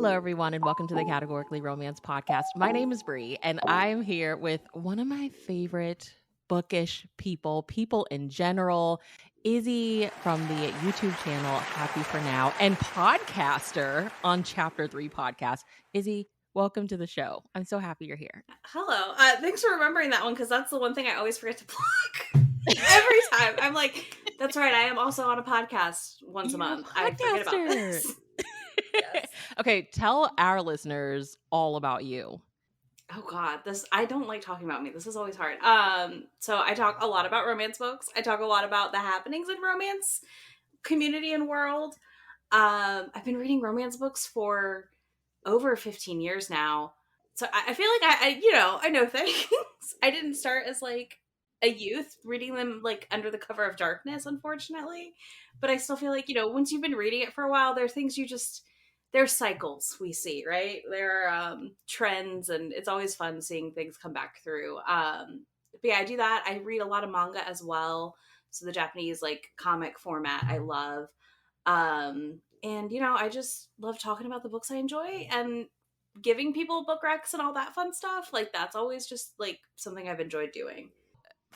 Hello, everyone, and welcome to the Categorically Romance podcast. My name is Bree, and I'm here with one of my favorite bookish people in general, Izzy from the YouTube channel Happy for Now and podcaster on Chapter 3 podcast. Izzy, welcome to the show. I'm so happy you're here. Hello. Thanks for remembering that one, because that's the one thing I always forget to plug. Every time. I'm like, that's right, I am also on a podcast once a month. I forget about this. Yes. Okay, tell our listeners all about you. Oh God, I don't like talking about me. This is always hard. So I talk a lot about romance books. I talk a lot about the happenings in romance community and world. I've been reading romance books for over 15 years now. So I feel like I know things. I didn't start as like a youth reading them like under the cover of darkness, unfortunately. But I still feel like, once you've been reading it for a while, there are things there's cycles we see, right? There are trends, and it's always fun seeing things come back through. But yeah, I do that. I read a lot of manga as well. So the Japanese like comic format I love. And I just love talking about the books I enjoy and giving people book recs and all that fun stuff. Like that's always just like something I've enjoyed doing.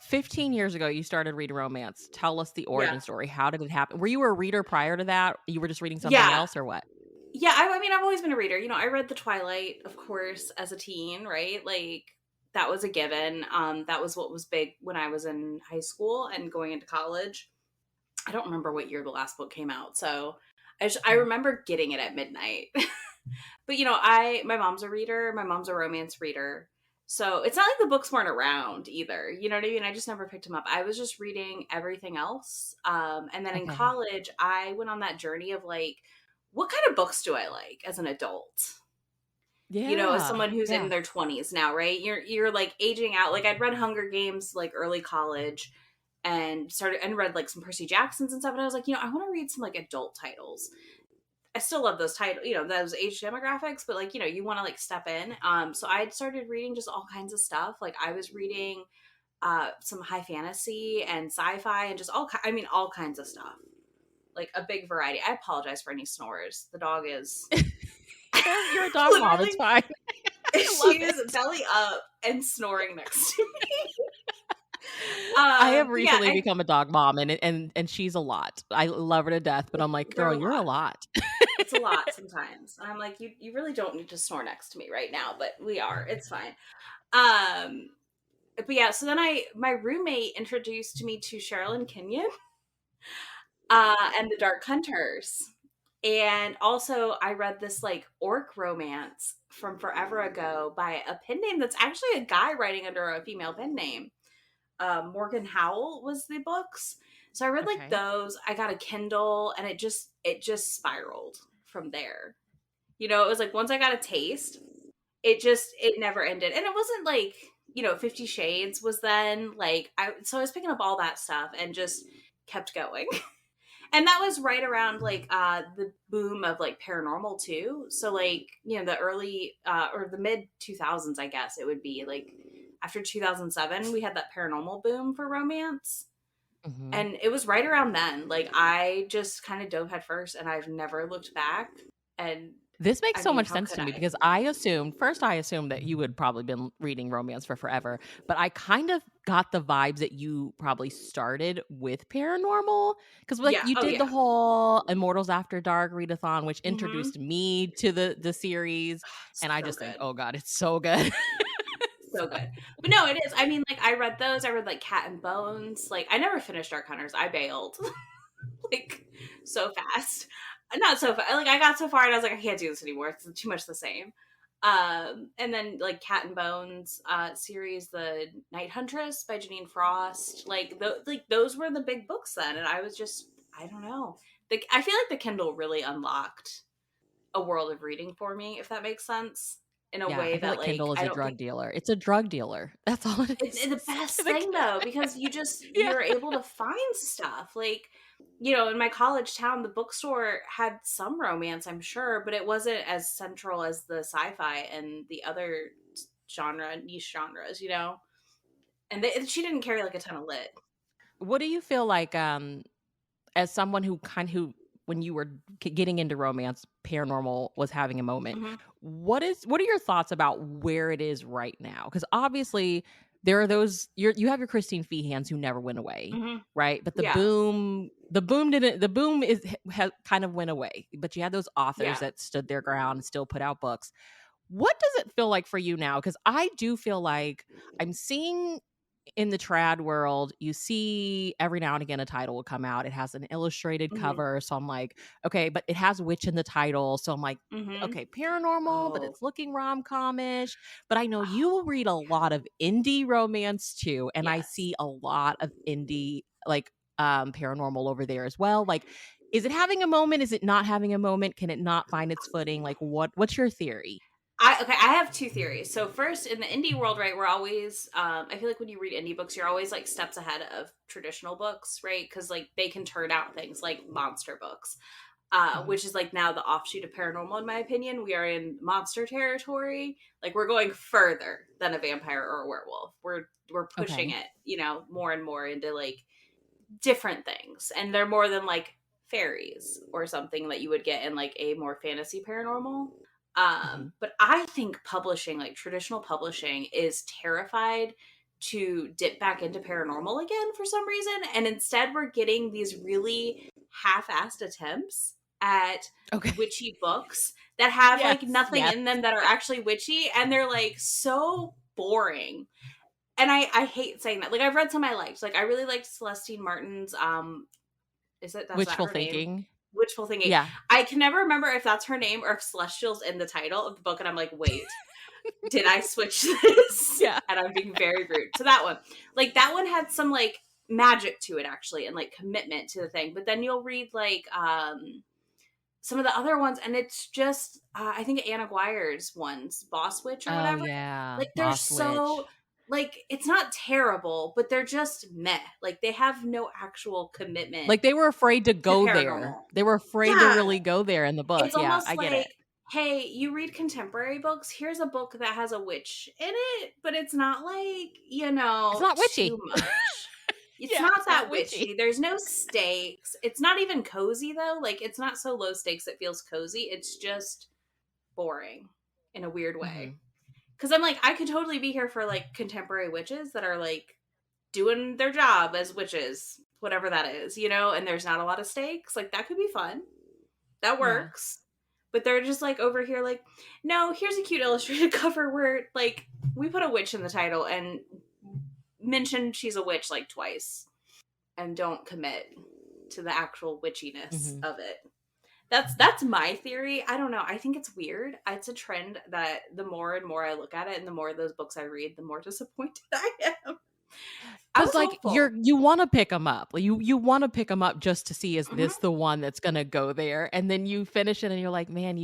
15 years ago, you started reading romance. Tell us the origin story. How did it happen? Were you a reader prior to that? You were just reading something else or what? Yeah, I mean, I've always been a reader. I read The Twilight, of course, as a teen, right? Like, that was a given. That was what was big when I was in high school and going into college. I don't remember what year the last book came out, so I remember getting it at midnight. But, my mom's a reader. My mom's a romance reader. So it's not like the books weren't around either. You know what I mean? I just never picked them up. I was just reading everything else. And then in college, I went on that journey of like, what kind of books do I like as an adult? Yeah. As someone who's in their 20s now, right? You're like aging out. Like I'd read Hunger Games like early college and read like some Percy Jacksons and stuff. And I was like, I want to read some like adult titles. I still love those titles, those age demographics, but like, you want to like step in. So I started reading just all kinds of stuff. Like I was reading some high fantasy and sci-fi and just all kinds of stuff. Like a big variety. I apologize for any snores. The dog is You're a dog mom, it's fine. She is belly up and snoring next to me. I have recently become a dog mom, and she's a lot. I love her to death, but I'm like, girl, you're a lot. It's a lot sometimes. I'm like, you really don't need to snore next to me right now, but we are. It's fine. But yeah, so then my roommate introduced me to Sherilyn Kenyon and the Dark Hunters. And also I read this like orc romance from forever ago by a pen name that's actually a guy writing under a female pen name. Morgan Howell was the books. So I read like those. I got a Kindle and it just spiraled from there. It was like once I got a taste, it never ended. And it wasn't like, 50 Shades was then like I was picking up all that stuff and just kept going. And that was right around like the boom of like paranormal too. So like, the early or the mid 2000s, I guess it would be like after 2007, we had that paranormal boom for romance. Mm-hmm. And it was right around then. Like I just kind of dove head first and I've never looked back. And this makes so much sense to me because I assumed that you had probably been reading romance for forever, but I kind of got the vibes that you probably started with paranormal because like you did the whole Immortals After Dark readathon, which introduced me to the series, and I just think, oh God, it's so good. So good. But no, it is. I mean, like I read those. I read like Cat and Bones. Like I never finished Dark Hunters. I bailed like so fast. Not so fast. Like I got so far and I was like, I can't do this anymore. It's too much the same. And then like Cat and Bones series, the Night Huntress by Janine Frost. Like those were the big books then, and I was just I don't know. I feel like the Kindle really unlocked a world of reading for me, if that makes sense. In a way that like Kindle is a drug dealer. It's a drug dealer. That's all it is. It's the best thing though, because you're able to find stuff. Like, in my college town, the bookstore had some romance, I'm sure, but it wasn't as central as the sci-fi and the other niche genres, And she didn't carry like a ton of lit. What do you feel like as someone who when you were getting into romance, paranormal was having a moment. Mhm. What are your thoughts about where it is right now? Because obviously there are those you have your Christine Feehans who never went away, Mhm. right? But Yeah. the boom kind of went away. But you had those authors Yeah. that stood their ground and still put out books. What does it feel like for you now? Because I do feel like I'm seeing in the trad world, you see every now and again a title will come out. It has an illustrated Mhm. cover. So I'm like, okay, but it has witch in the title. So I'm like, Mhm. okay, paranormal, but Oh. it's looking rom-com-ish. But I know you Oh, will read a lot of indie romance too. And I yes. see a lot of indie like paranormal over there as well. Like, is it having a moment? Is it not having a moment? Can it not find its footing? Like what's your theory? I have two theories. So first, in the indie world, right, we're always I feel like when you read indie books, you're always like steps ahead of traditional books, right? Because like they can turn out things like monster books, Mhm. which is like now the offshoot of paranormal, in my opinion. We are in monster territory. Like we're going further than a vampire or a werewolf. We're pushing Okay. it, more and more into like different things, and they're more than like fairies or something that you would get in like a more fantasy paranormal. Mhm. But I think publishing, like traditional publishing, is terrified to dip back into paranormal again for some reason. And instead, we're getting these really half assed attempts at Okay. witchy books that have like Yes. nothing Yes. in them that are actually witchy. And they're like so boring. And I hate saying that. Like, I've read some I liked. Like, I really liked Celestine Martin's, that's that Wishful her name? thinking. Witchful Thinking. Yeah. I can never remember if that's her name or if Celestial's in the title of the book, and I'm like, wait, did I switch this? Yeah. And I'm being very rude. So that one. Like, that one had some, like, magic to it, actually, and, like, commitment to the thing. But then you'll read, like, some of the other ones, and it's just, I think Anna Guire's ones, Boss Witch or Oh, whatever. yeah. Like, they're Boss so, Witch. like, it's not terrible, but they're just meh. Like, they have no actual commitment Like, they were afraid to to go there. paranormal. They were afraid to Yeah. really go there in the book. It's Yeah, almost I get like, it. hey, you read contemporary books? Here's a book that has a witch in it, but it's not like, It's not too witchy. much. It's Yeah, not it's not that witchy. witchy. There's no stakes. It's not even cozy though. Like it's not so low stakes it feels cozy. It's just boring in a weird way. Mhm. Cuz I'm like I could totally be here for like contemporary witches that are like doing their job as witches, whatever that is, and there's not a lot of stakes. Like that could be fun. That Yeah. works. But they're just like over here like, "No, here's a cute illustrated cover where like we put a witch in the title and mention she's a witch like twice and don't commit to the actual witchiness Mhm. of it." That's my theory. I don't know. I think it's weird. It's a trend that the more and more I look at it and the more of those books I read, the more disappointed I am. I 'Cause, was like, hopeful. you wanna pick them up. Like, you wanna pick them up just to see, is this Mhm. the one that's gonna go there? And then you finish it and you're like, "Man,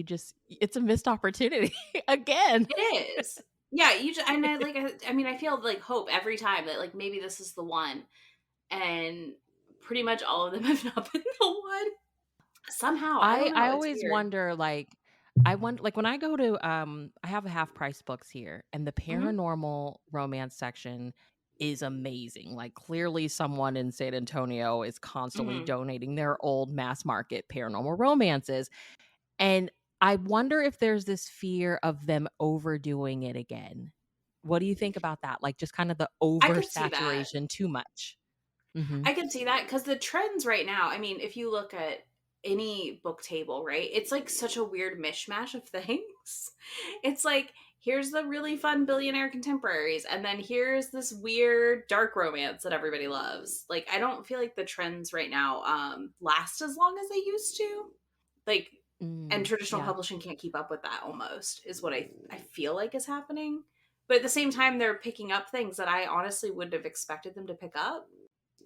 it's a missed opportunity again." It is. Yeah, you just, and I mean I feel like hope every time that like maybe this is the one, and pretty much all of them have not been the one. Somehow, I don't I know, it's always weird. wonder, like, I want like, when I go to, I have a half price books here, and the Mhm, paranormal romance section is amazing. Like, clearly someone in San Antonio is constantly mhm. donating their old mass market paranormal romances, and I wonder if there's this fear of them overdoing it again. What do you think about that? Like, just kind of the I could see that. oversaturation, too much. Mhm. I could see that because the trends right now, I mean, if you look at any book table, right, it's like such a weird mishmash of things. It's like, here's the really fun billionaire contemporaries, and then here's this weird dark romance that everybody loves. Like, I don't feel like the trends right now last as long as they used to. Like, and Mm, traditional yeah. publishing can't keep up with that almost, is what I feel like is happening. But at the same time, they're picking up things that I honestly wouldn't have expected them to pick up.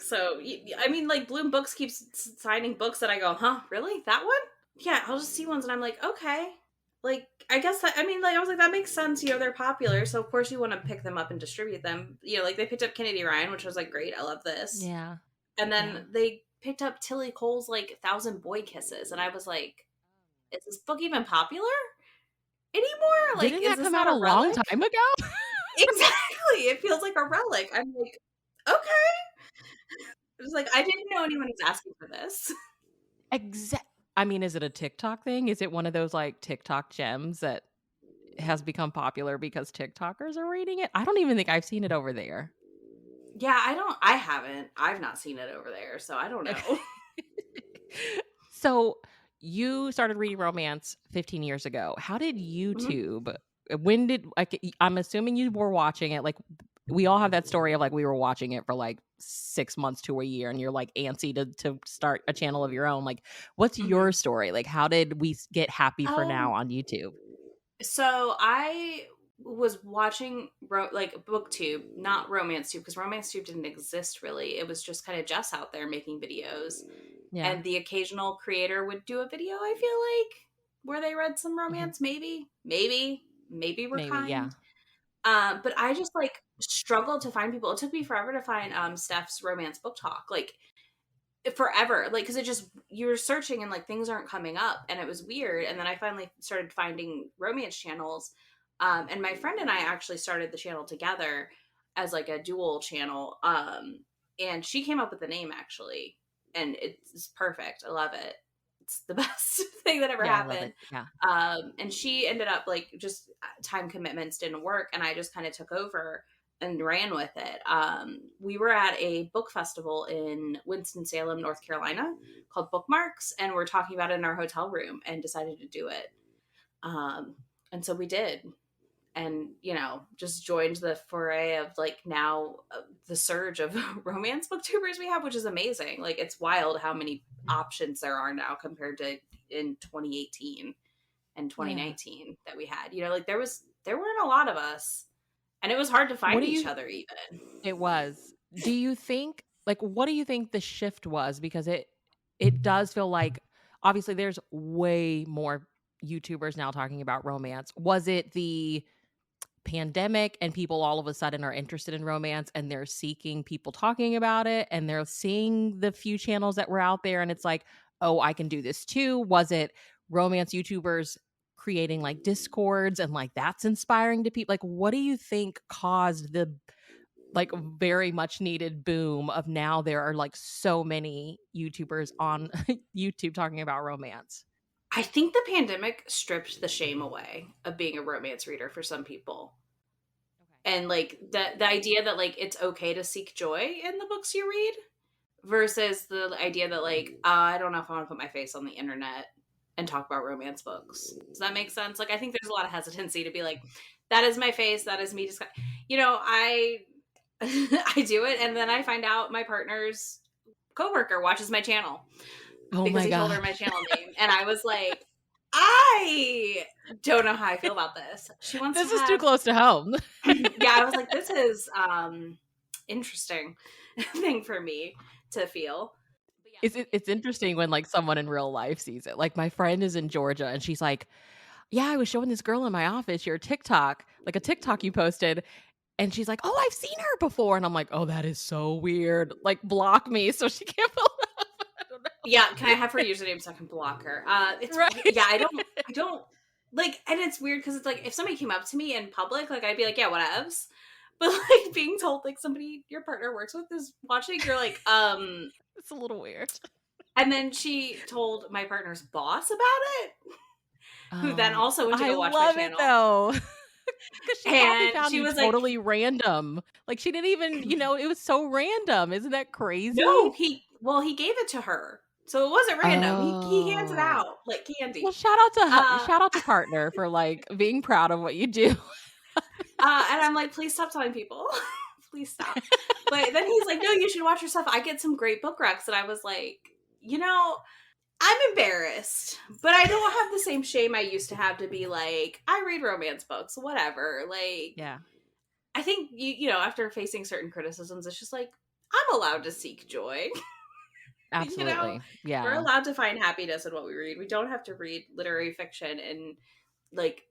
So, I mean, like, Bloom Books keeps signing books that I go, huh, really? That one? Yeah, I'll just see ones and I'm like, okay. Like, I guess that, I mean, like, I was like, that makes sense. They're popular. So, of course, you want to pick them up and distribute them. Like, they picked up Kennedy Ryan, which was like, great. I love this. Yeah. And Yeah. then they picked up Tilly Cole's, like, Thousand Boy Kisses. And I was like, is this book even popular anymore? Like, Didn't is that this come out not a a long relic? time ago? Exactly. It feels like a relic. I'm like, okay. It was like, I didn't know anyone was asking for this. I mean, is it a TikTok thing? Is it one of those, like, TikTok gems that has become popular because TikTokers are reading it? I don't even think I've seen it over there. Yeah, I haven't. I've not seen it over there, so I don't know. So, you started reading romance 15 years ago. How did Mhm. YouTube when did like, I'm assuming you were watching it, like, we all have that story of, like, we were watching it for, like, 6 months to a year, and you're, like, antsy to start a channel of your own. Like, what's your Mhm. story? Like, how did we get Happy for Now Um, on YouTube? so I was watching like Booktube, not RomanceTube, because RomanceTube didn't exist really. It was just kind of Jess out there making videos, Yeah. and the occasional creator would do a video. I feel like where they read some Mhm. romance, maybe we're Maybe, kind. yeah. But I just like struggled to find people. It took me forever to find Steph's romance book talk. Like forever, like, because it just, you're searching and like things aren't coming up, and it was weird. And then I finally started finding romance channels, and my friend and I actually started the channel together as like a dual channel, and she came up with the name actually, and it's perfect. I love it. It's the best thing that ever Yeah, I love happened. it. Yeah. And she ended up like just time commitments didn't work, and I just kind of took over and ran with it. We were at a book festival in Winston-Salem, North Carolina, called Bookmarks, and we're talking about it in our hotel room and decided to do it. Um, and so we did, and just joined the foray of like now the surge of romance booktubers we have, which is amazing. Like it's wild how many options there are now compared to in 2018 and Yeah. 2019 that we had. Like there weren't a lot of us, and it was hard to What find do each you other even. It was. Do you think like, what do you think the shift was? Because it does feel like obviously there's way more YouTubers now talking about romance. Was it the pandemic and people all of a sudden are interested in romance and they're seeking people talking about it and they're seeing the few channels that were out there and it's like, "Oh, I can do this too." Was it romance YouTubers creating like discords and like that's inspiring to people? Like what do you think caused the like very much needed boom of now there are like so many YouTubers on YouTube talking about romance? I think the pandemic stripped the shame away of being a romance reader for some people. Okay. And like the idea that like it's okay to seek joy in the books you read versus the idea that like I don't know if I want to put my face on the internet and talk about romance books. Does that make sense? Like I think there's a lot of hesitancy to be like, that is my face, that is me just I I do it, and then I find out my partner's coworker watches my channel Oh because my he told her god. my channel name, and I was like, I don't know how I feel about this. She wants to This is too have close to home. yeah, I was like, this is interesting thing for me to feel. But yeah, so It's interesting when, like, someone in real life sees it. Like, my friend is in Georgia, and she's like, "Yeah, I was showing this girl in my office your TikTok, like, a TikTok you posted," and she's like, "Oh, I've seen her before," and I'm like, "Oh, that is so weird." Like, block me so she can't pull up. I don't yeah, can I know. have her username so I can block her? Right. Yeah, I don't like, and it's weird because it's like if somebody came up to me in public, like I'd be like, yeah, whatevs. But like being told like somebody your partner works with is watching, you're like, It's a little weird. and then she told my partner's boss about it, who then Oh, also went to I go watch my love it, channel. though, because she probably And found she you was like, totally random. Like, she didn't even it was so random. Isn't that no, crazy? he gave it to her. So it wasn't random. He hands it Oh. out like Well, candy. Uh shout out to partner for, like, being proud of what you do. and I'm like, please stop telling people. Please stop. But then he's like, no, you should watch your stuff. I get some great book recs. And I was like, I'm embarrassed, but I don't have the same shame I used to have to be like, I read romance books, whatever. Like, Yeah, I think after facing certain criticisms, it's just like I'm allowed to seek joy. you know, absolutely. we're Yeah. allowed to find happiness in what we read. We don't have to read literary fiction and like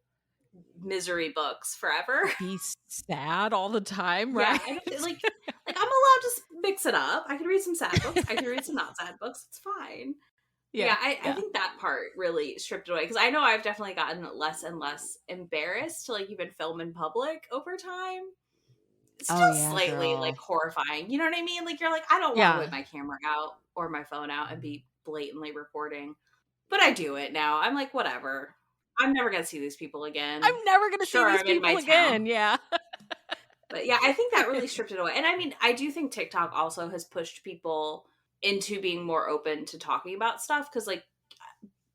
misery books forever. Be sad all the time, Yeah, right? I don't like I'm allowed to mix it up. I can read some sad books. I can read some not sad books. It's fine. But Yeah, yeah, I yeah. think that part really stripped it away because I know I've definitely gotten less and less embarrassed to like even film in public over time. Oh, Still yeah, slightly like girl. horrifying. You know what I mean? Like you're like, I don't want to whip Yeah. my camera out or my phone out and be blatantly recording. But I do it now. I'm like, whatever. I'm never gonna see these people again. I'm never gonna see Sure, these I'm in my people town. again. Yeah. But yeah, I think that really stripped it away. And I mean, I do think TikTok also has pushed people into being more open to talking about stuff because, like,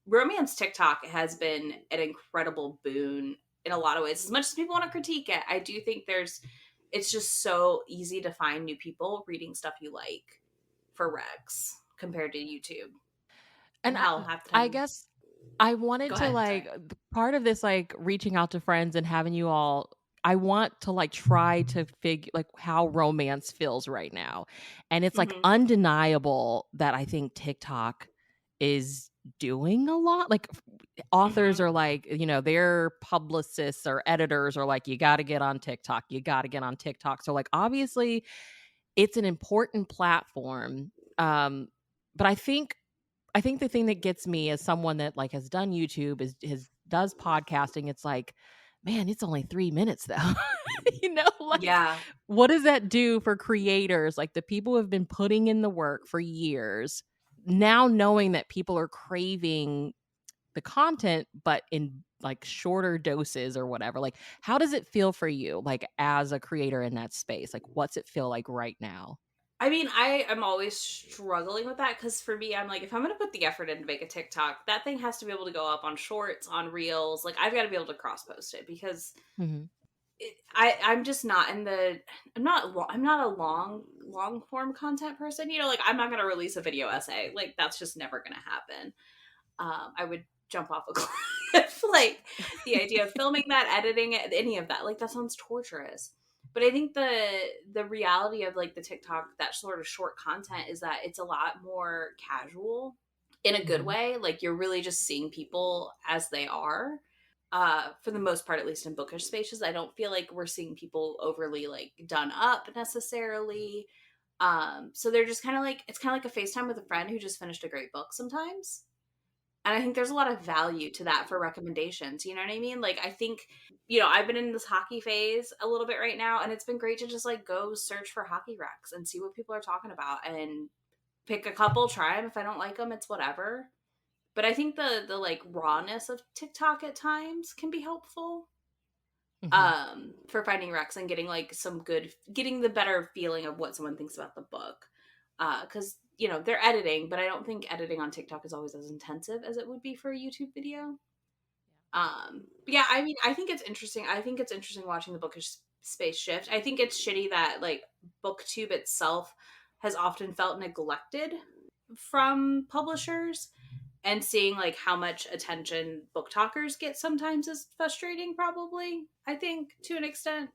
romance TikTok has been an incredible boon in a lot of ways. As much as people want to critique it, I do think it's just so easy to find new people reading stuff you like for recs compared to YouTube. And And hell, half the I time. guess I wanted Go to, ahead. Sorry. part of this, like, reaching out to friends and having you all I want to, like, try to figure, like, how romance feels right now. And it's, like, Hmm. undeniable that I think TikTok is doing a lot. Like, authors Hmm. are like, their publicists or editors are like, "You gotta get on TikTok. You gotta get on TikTok." So, like, obviously, it's an important platform, but I think the thing that gets me as someone that, like, has done YouTube, is does podcasting, it's like, "Man, it's only 3 minutes though." Like, Yeah. what does that do for creators, like, the people who have been putting in the work for years, now knowing that people are craving the content, but in, like, shorter doses or whatever, like, how does it feel for you, like, as a creator in that space? Like, what's it feel like right now? I mean, I am always struggling with that because for me, I'm like, if I'm going to put the effort in to make a TikTok, that thing has to be able to go up on shorts, on reels. Like, I've got to be able to cross post it because Mhm. I'm just not in the, I'm not a long form content person. Like, I'm not going to release a video essay. Like, that's just never going to happen. I would jump off a cliff. Like, the idea of filming that, editing it, any of that, like, that sounds torturous. But I think the reality of, like, the TikTok, that sort of short content, is that it's a lot more casual in a good Mhm. way. Like, you're really just seeing people as they are. For the most part, at least in bookish spaces, I don't feel like we're seeing people overly, like, done up necessarily. So they're just kind of like, it's kind of like a FaceTime with a friend who just finished a great book sometimes. And I think there's a lot of value to that for recommendations. You know what I mean? Like, I think, I've been in this hockey phase a little bit right now, and it's been great to just, like, go search for hockey recs and see what people are talking about and pick a couple, try them. If I don't like them, it's whatever. But I think the like rawness of TikTok at times can be helpful Mhm. for finding recs and getting, like, getting the better feeling of what someone thinks about the book. Because they're editing, but I don't think editing on TikTok is always as intensive as it would be for a YouTube video. But yeah, I mean, I think it's interesting. I think it's interesting watching the bookish space shift. I think it's shitty that, like, Booktube itself has often felt neglected from publishers, and seeing, like, how much attention book talkers get sometimes is frustrating, probably. I think, to an extent.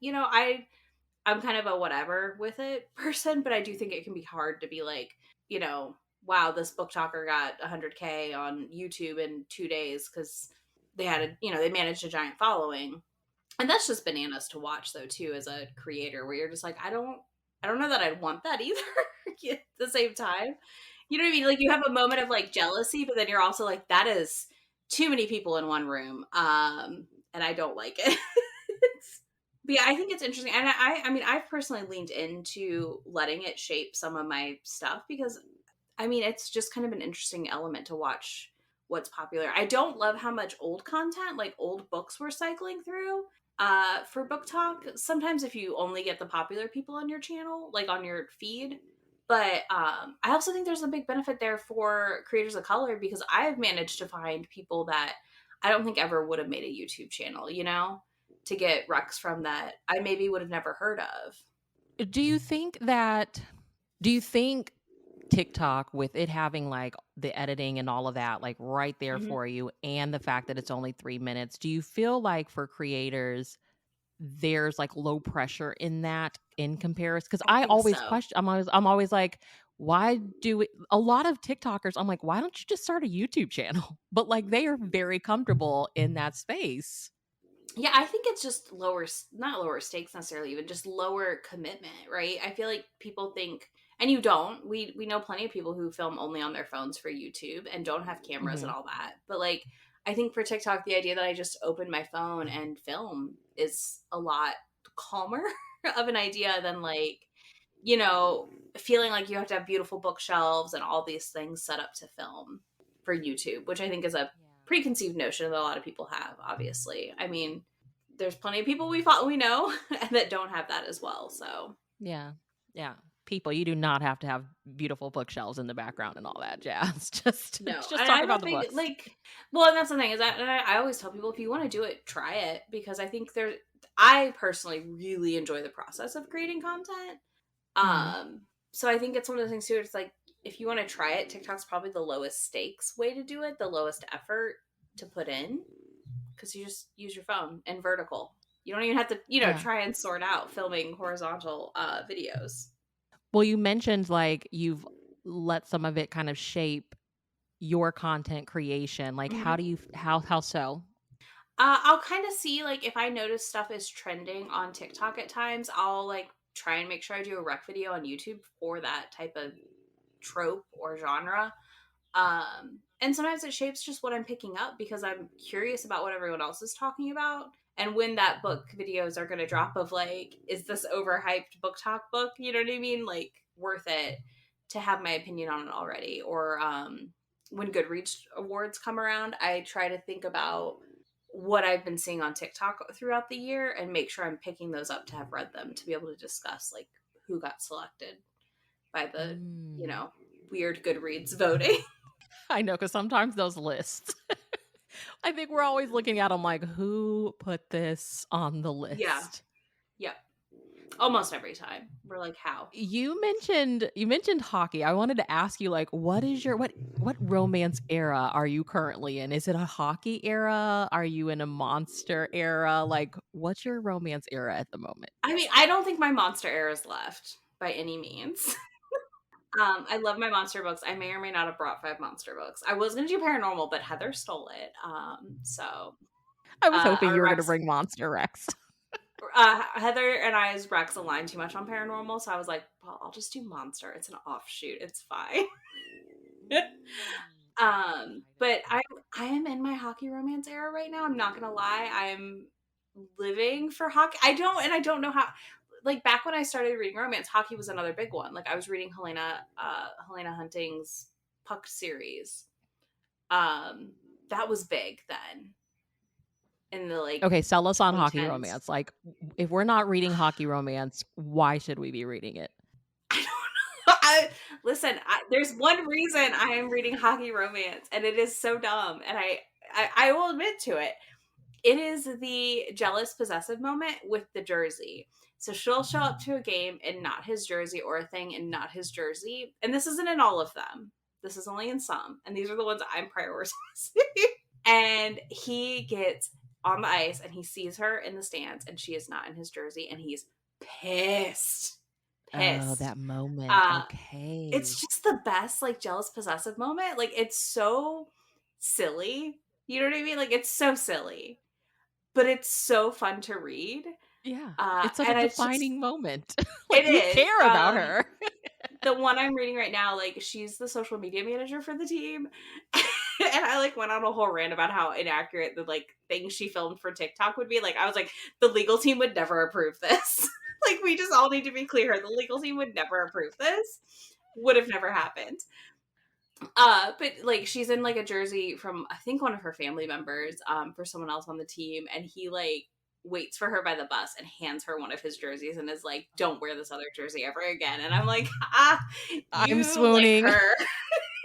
I'm kind of a whatever with it person, but I do think it can be hard to be like, you know wow, this book talker got 100K on YouTube in 2 days because they managed a giant following. And that's just bananas to watch, though, too, as a creator, where you're just like, I don't know that I'd want that either. At the same time, you know what I mean? Like, you have a moment of, like, jealousy, but then you're also like, that is too many people in one room, and I don't like it. But yeah, I think it's interesting, and I mean, I've personally leaned into letting it shape some of my stuff because, I mean, it's just kind of an interesting element to watch what's popular. I don't love how much old content, like old books, we're cycling through for book talk. Sometimes if you only get the popular people on your channel, like on your feed. But I also think there's a big benefit there for creators of color because I've managed to find people that I don't think ever would have made a YouTube channel, to get recs from that I maybe would have never heard of. Do you think that do you think TikTok, with it having, like, the editing and all of that, like, right there Hmm. for you, and the fact that it's only 3 minutes, do you feel like for creators there's, like, low pressure in that in comparison? Because I I think always so. question I'm always like, "Why do it?" A lot of TikTokers, I'm like, "Why don't you just start a YouTube channel?" But, like, they are very comfortable in that space. Yeah, I think it's just not lower stakes necessarily, even just lower commitment, right? I feel like people think, and you don't. We know plenty of people who film only on their phones for YouTube and don't have cameras and Mhm. all that. But, like, I think for TikTok, the idea that I just open my phone and film is a lot calmer of an idea than, like, you know, feeling like you have to have beautiful bookshelves and all these things set up to film. for YouTube, which I think is a preconceived notion that a lot of people have, obviously. I mean, there's plenty of people we know that don't have that as well. So Yeah. Yeah. People, you do not have to have beautiful bookshelves in the background and all that jazz. no, Just and talk I'm a about the big books. like, well, and that's the thing is that, and I always tell people if you want to do it, try it because I think I personally really enjoy the process of creating content. Mhm. So I think it's one of those things too. It's like if you want to try it, TikTok's probably the lowest stakes way to do it, the lowest effort to put in because you just use your phone and vertical. You don't even have to, Yeah. try and sort out filming horizontal videos. Well, you mentioned like you've let some of it kind of shape your content creation. Like how Mhm. do you how so? I'll kind of see like if I notice stuff is trending on TikTok at times, I'll like try and make sure I do a rec video on YouTube for that type of trope or genre. And sometimes it shapes just what I'm picking up because I'm curious about what everyone else is talking about. And when that book videos are going to drop of like, is this overhyped book talk book? You know what I mean? Like worth it to have my opinion on it already. Or when Goodreads awards come around, I try to think about what I've been seeing on TikTok throughout the year and make sure I'm picking those up to have read them to be able to discuss like who got selected by the, you Mm. know, weird Goodreads voting. I know cuz sometimes those lists I think we're always looking at them like who put this on the Yeah. list? Yep. Almost every time. We're like, how? You mentioned hockey. I wanted to ask you like what is your what romance era are you currently in? Is it a hockey era? Are you in a monster era? Like what's your romance era at the moment? I mean, I don't think my monster era is left by any means. I love my monster books. I may or may not have brought 5 monster books. I was gonna do paranormal, but Heather stole it. So I was hoping our you were going to Rex, bring Monster Rex. Heather and I's Rex aligned too much on paranormal, so I was like, well, I'll just do monster. It's an offshoot. It's fine. But I am in my hockey romance era right now. I'm not gonna lie. I'm living for hockey. I don't know how. Like back when I started reading romance, hockey was another big one. Like I was reading Helena Hunting's Puck series. Um, that was big then in the like Okay, sell us on hockey 2010s. romance. Like if we're not reading hockey romance, why should we be reading it? I don't know. Listen, there's one reason I am reading hockey romance, and it is so dumb, and I will admit to it. It is the jealous possessive moment with the jersey. So she'll show up to a game in not his jersey or a thing in not his jersey. And this isn't in all of them. This is only in some. And these are the ones I'm prioritizing. And he gets on the ice and he sees her in the stands and she is not in his jersey and he's pissed. Oh, Pissed. that moment. Uh it's Okay. just the best like jealous possessive moment. Like it's so silly. You know what I mean? Like it's so silly but it's so fun to read. Yeah. It's such a And it's just defining moment. it Like you is. care about her. The one I'm reading right now, like she's the social media manager for the team. And I like went on a whole rant about how inaccurate the like things she filmed for TikTok would be. Like I was like, the legal team would never approve this. Like we just all need to be clear. The legal team would never approve this. Would have never happened. But like she's in like a jersey from I think one of her family members, for someone else on the team, and he like waits for her by the bus and hands her one of his jerseys and is like, "Don't wear this other jersey ever again." And I'm like, I'm you like swooning. her.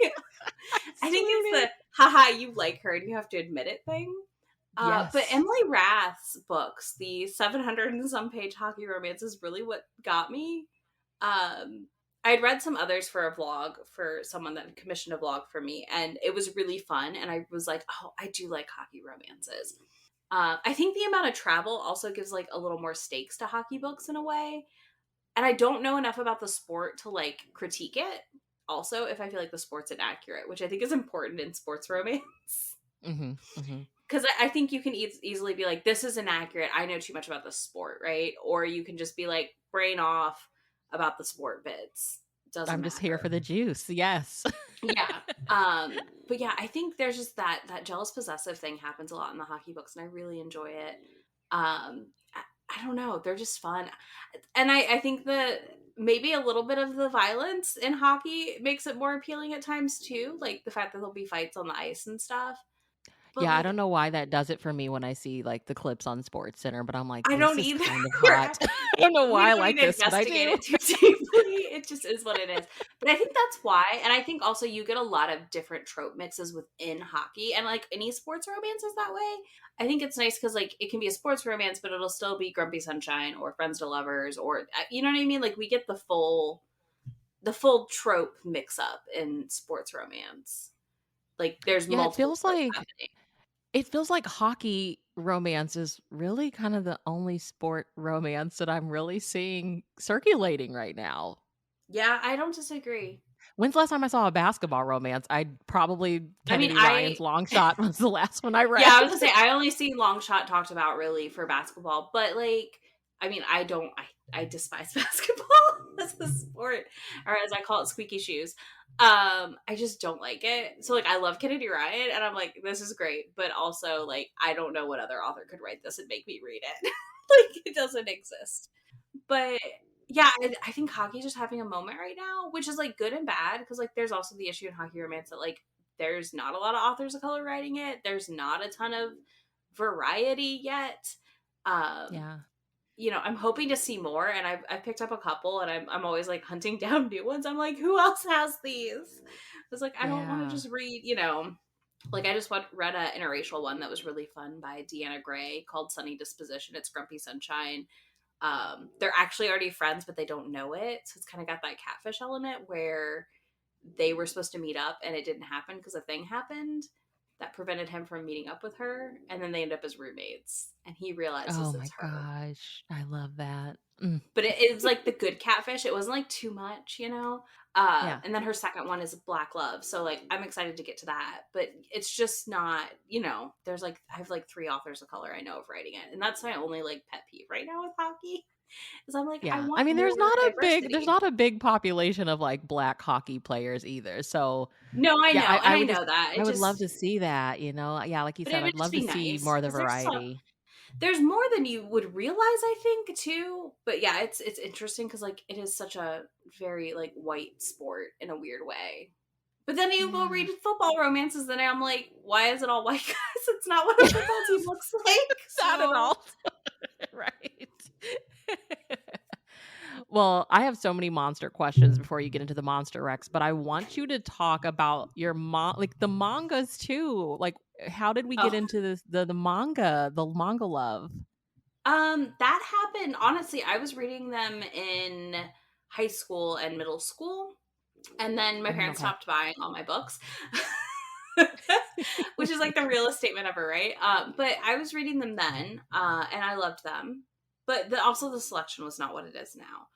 I'm I think it's swooning. the haha, you like her and you have to admit it thing. But Yes. Emily Rath's books, the 700 and some page hockey romance, is really what got me. Um, I'd read some others for a vlog for someone that commissioned a vlog for me, and it was really fun. And I was like, oh, I do like hockey romances. I think the amount of travel also gives like a little more stakes to hockey books in a way. And I don't know enough about the sport to like critique it. Also, if I feel like the sport's inaccurate, which I think is important in sports romance. Mhm. Mhm. Because I think you can easily be like, this is inaccurate. I know too much about the sport, right? Or you can just be like, brain off about the sport bits. Doesn't I'm just here for matter. the juice. Yes. Yeah. But yeah, I think there's just that jealous possessive thing happens a lot in the hockey books, and I really enjoy it. I don't know, they're just fun, and I think the maybe a little bit of the violence in hockey makes it more appealing at times too, like the fact that there'll be fights on the ice and stuff. But Yeah, I like don't know why that does it for me when I see, like, the clips on SportsCenter, but I'm like, I "This don't is either. kind of We're hot." I don't know we why I don't need like to this, but I investigate do. it too deeply. It just is what it is. But I think that's why, and I think also you get a lot of different trope mixes within hockey, and like any sports romance is that way. I think it's nice because like it can be a sports romance, but it'll still be Grumpy Sunshine or Friends to Lovers, or you know what I mean. Like we get the full trope mix up in sports romance. Like there's Yeah, multiple tropes happening. it feels like hockey romance is really kind of the only sport romance that I'm really seeing circulating right now. Yeah, I don't disagree. When's the last time I saw a basketball romance? I'd probably I mean, Kennedy Ryan's Long Shot was the last one I yeah, read. I was gonna say I only see long shot talked about really for basketball, but like, I mean, I despise basketball as a sport, or as I call it, squeaky shoes. I just don't like it. So like, I love Kennedy Ryan, and I'm like, this is great, but also like, I don't know what other author could write this and make me read it. Like, it doesn't exist. But yeah, I think hockey's just having a moment right now, which is like good and bad because like there's also the issue in hockey romance that like there's not a lot of authors of color writing it. There's not a ton of variety yet. Um, Yeah. I'm hoping to see more, and I've picked up a couple, and I'm always like hunting down new ones. I'm like, who else has these? It's like I don't want to Yeah. just read, like I just read a interracial one that was really fun by Deanna Gray called Sunny Disposition. It's Grumpy Sunshine. They're actually already friends, but they don't know it. So it's kind of got that catfish element where they were supposed to meet up and it didn't happen because a thing happened that prevented him from meeting up with her. And then they end up as roommates and he Oh realizes my it's her. gosh. I love that. Mm. But it was like the good catfish. It wasn't like too much, Yeah. And then her second one is Black Love. So like I'm excited to get to that. But it's just not, there's like I have like three authors of color I know of writing it. And that's my only like pet peeve right now with hockey. Because I'm like, I Yeah. I want mean, more there's diversity. not a big population of like black hockey players either. So No, I yeah, know, and I I would just know that. I would love to see that, Yeah, like you But said, it I'd would love just to be see nice more of the because variety. there's more than you would realize, I think, too. But yeah, it's interesting because like it is such a very like white sport in a weird way. But then you go Yeah. read football romances, then I'm like, why is it all white guys? It's not what a football team looks like. Not at So all. Right. Well, I have so many monster questions before you get into the monster Rex, but I want you to talk about your like the mangas too. Like, how did we get oh, into the manga love? that happened. Honestly, I was reading them in high school and middle school. And then my Mm, parents okay. stopped buying all my books, which is like the realest statement ever, right? But I was reading them then, and I loved them. But also the selection was not what it is now.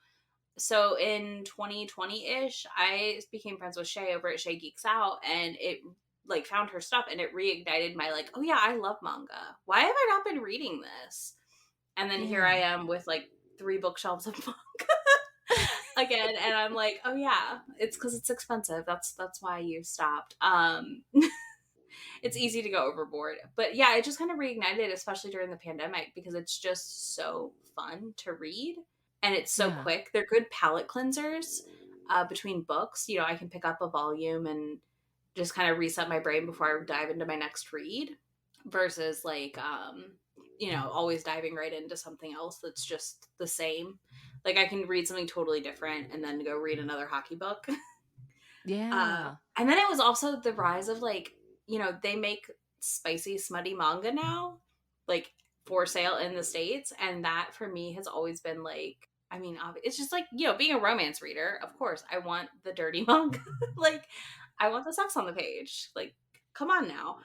So in 2020 ish, I became friends with Shay over at Shay Geeks Out, and it like found her stuff, and it reignited my like, oh yeah, I love manga. Why have I not been reading this? And then here I Yeah. am with like 3 bookshelves of manga again, and I'm like, oh yeah, it's because it's expensive. That's why you stopped. It's easy to go overboard, but yeah, it just kind of reignited, especially during the pandemic, because it's just so fun to read and it's so Yeah. quick. They're good palate cleansers between books. I can pick up a volume and just kind of reset my brain before I dive into my next read, versus like always diving right into something else that's just the same. Like I can read something totally different and then go read another hockey book. Yeah. And then it was also the rise of like, they make spicy, smutty manga now, like for sale in the States. And that for me has always been like, I mean, it's just like, being a romance reader, of course, I want the dirty manga. Like, I want the sex on the page. Like, come on now.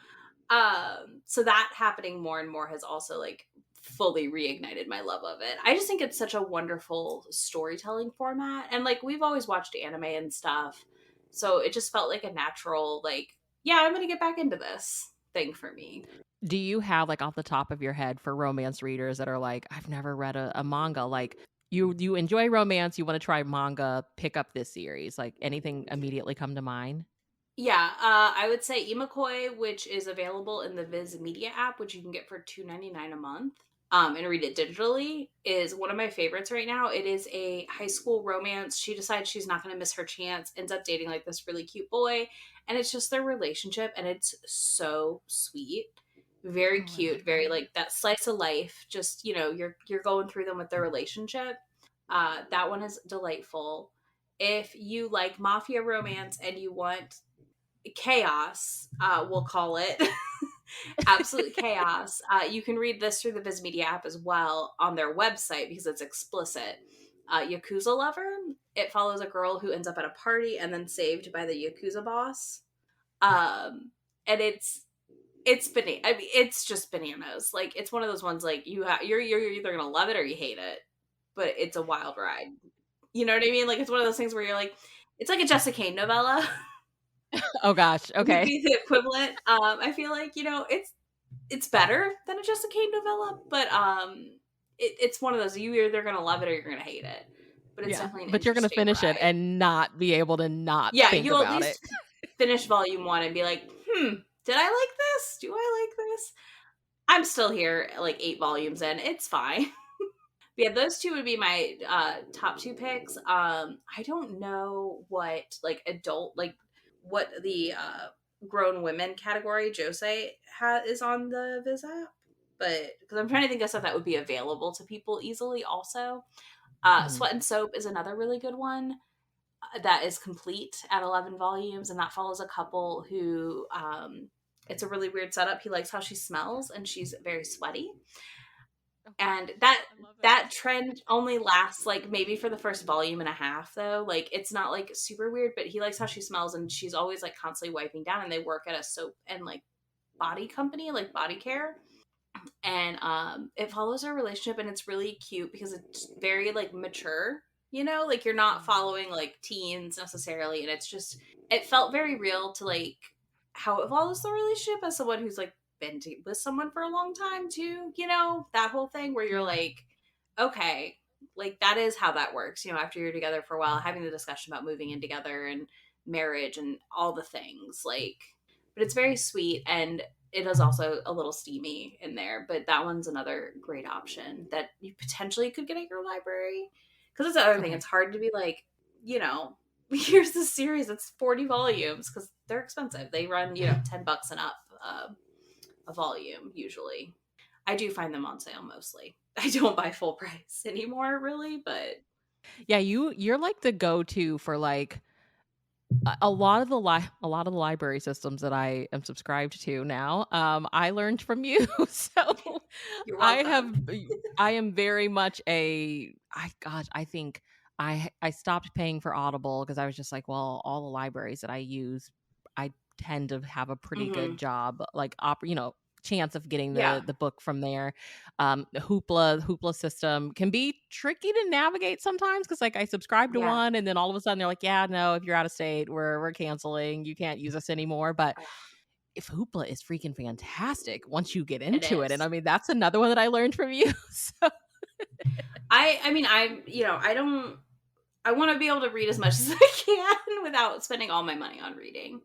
So that happening more and more has also like fully reignited my love of it. I just think it's such a wonderful storytelling format. And like we've always watched anime and stuff. So it just felt like a natural, like, yeah, I'm gonna get back into this thing for me. Do you have like off the top of your head for romance readers that are like, I've never read a manga, like you enjoy romance, you want to try manga, pick up this series. Like anything immediately come to mind? Yeah, I would say Imakoi, which is available in the Viz Media app, which you can get for $2.99 a month. and read it digitally is one of my favorites right now. It is a high school romance. She decides she's not going to miss her chance, ends up dating like this really cute boy, and it's just their relationship, and it's so sweet. Very Oh, I love cute, very that. like that slice of life. Just, you're going through them with their relationship. That one is delightful. If you like mafia romance and you want chaos, we'll call it absolute chaos. You can read this through the Viz Media app as well on their website because it's explicit. Yakuza Lover. It follows a girl who ends up at a party and then saved by the Yakuza boss. And it's banana. I mean, it's just bananas. Like it's one of those ones like you're either gonna love it or you hate it, but it's a wild ride. You know what I mean? Like it's one of those things where you're like, it's like a Jessica Kane novella. Oh gosh. Would Okay. be the equivalent. I feel like it's better than a Jessica Kane novella, but it's one of those you either gonna love it or you're gonna hate it. But it's Yeah. definitely an But you're gonna interesting finish it ride. and not be able to not Yeah, think you'll at about it. least finish volume one and be like, did I like this? Do I like this? I'm still here, like 8 volumes in. It's fine. But yeah, those two would be my top two picks. I don't know what like adult like what the grown women category Jose is on the Viz app, but because I'm trying to think of stuff that would be available to people easily. Also, Mhm. Sweat and Soap is another really good one that is complete at 11 volumes, and that follows a couple who. It's a really weird setup. He likes how she smells, and she's very sweaty, Oh and gosh. that I love that. that trend only lasts like maybe for the first volume and a half though. Like it's not like super weird, but he likes how she smells, and she's always like constantly wiping down, and they work at a soap and like body company, like body care. And it follows their relationship, and it's really cute because it's very like mature, like you're not Mhm. following like teens necessarily, and it's just it felt very real to like how it follows the relationship as someone who's like with someone for a long time too, that whole thing where you're Yeah. like, okay, like that is how that works, after you're together for a while, having the discussion about moving in together and marriage and all the things, like, but it's very sweet, and it is also a little steamy in there, but that one's another great option that you potentially could get at your library. Because that's the other thing. Okay. It's hard to be like, here's this series that's 40 volumes because they're expensive. They run, $10 and up a volume usually. I do find them on sale mostly. I don't buy full price anymore, really, but Yeah, you're like the go-to for like a lot of a lot of the library systems that I am subscribed to now. I learned from you. So you're I welcome. have I am very much I think I stopped paying for Audible because I was just like, well, all the libraries that I use, I tend to have a pretty good Hmm. job, like chance of getting Yeah. the book from there. The Hoopla system can be tricky to navigate sometimes because like I subscribe to Yeah. one and then all of a sudden they're like, yeah, no, if you're out of state, we're canceling. You can't use us anymore. But if Hoopla is freaking fantastic once you get It into it. And is. I mean, that's another one that I learned from you. So I mean, I don't. I want to be able to read as much as I can without spending all my money on reading.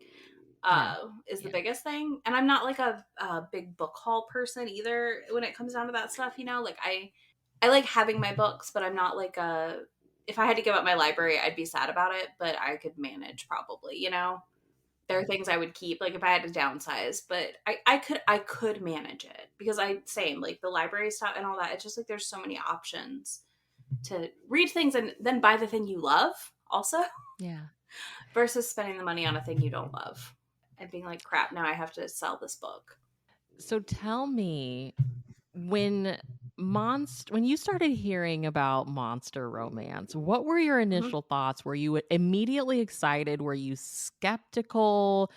yeah. Is the Yeah. biggest thing, and I'm not like a big book haul person either. When it comes down to that stuff, like I like having my books, but I'm not like a. If I had to give up my library, I'd be sad about it, but I could manage probably. There are things I would keep, like if I had to downsize, but I could manage it because same like the library stuff and all that. It's just like there's so many options to read things and then buy the thing you love also Yeah. versus spending the money on a thing you don't love and being like, crap, now I have to sell this book. So tell me, when when you started hearing about monster romance, what were your Hmm. initial thoughts? Were you immediately excited? Were you skeptical?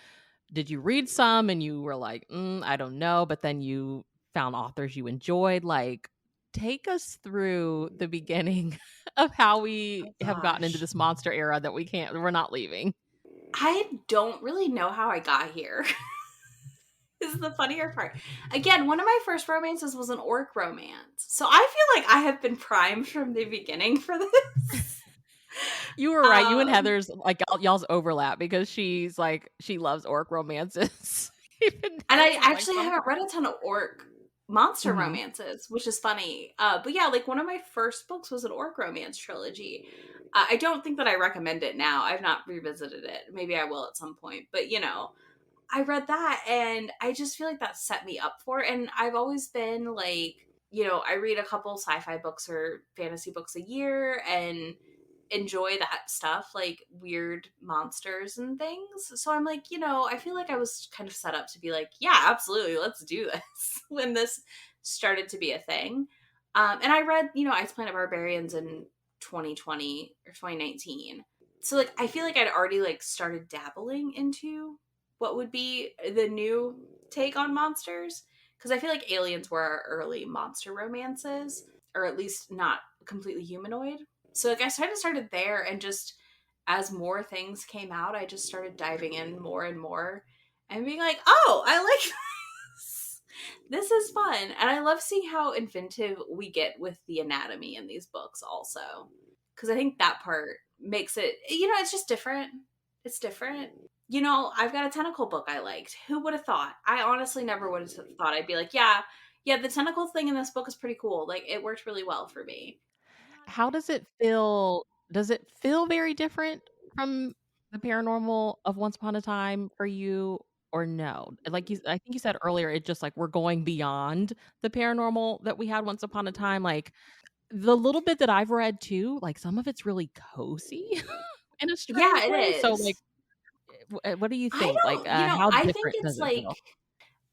Did you read some and you were like, I don't know, but then you found authors you enjoyed? Like, take us through the beginning of how we Oh have gotten into gosh. this monster era that we're not leaving. I don't really know how I got here. This is the funnier part. Again, one of my first romances was an orc romance. So I feel like I have been primed from the beginning for this. You were right. You and Um, Heather's like y'all's overlap because she's like she loves orc romances. Even and though I she's like actually some haven't read a ton of orc. monster Mhm. romances, which is funny. But yeah, like one of my first books was an orc romance trilogy. I don't think that I recommend it now. I've not revisited it. Maybe I will at some point. But I read that and I just feel like that set me up for it. And I've always been like, I read a couple sci-fi books or fantasy books a year and enjoy that stuff, like weird monsters and things. So I'm like, I feel like I was kind of set up to be like, yeah, absolutely, let's do this when this started to be a thing. And I read, Ice Planet Barbarians in 2020 or 2019. So like I feel like I'd already like started dabbling into what would be the new take on monsters, because I feel like aliens were our early monster romances, or at least not completely humanoid. So like I kind of started there, and just as more things came out, I just started diving in more and more and being like, oh, I like this. This is fun. And I love seeing how inventive we get with the anatomy in these books also. Because I think that part makes it, it's just different. It's different. I've got a tentacle book I liked. Who would have thought? I honestly never would have thought. I'd be like, yeah, the tentacle thing in this book is pretty cool. Like, it worked really well for me. How does it feel? Does it feel very different from the paranormal of Once Upon a Time for you, or no? Like I think you said earlier, it just like we're going beyond the paranormal that we had once upon a time. Like the little bit that I've read too, like some of it's really cozy in a Yeah, strange it way. So like, is. what do you I think? Like, don't, how I think different it's does it like, feel?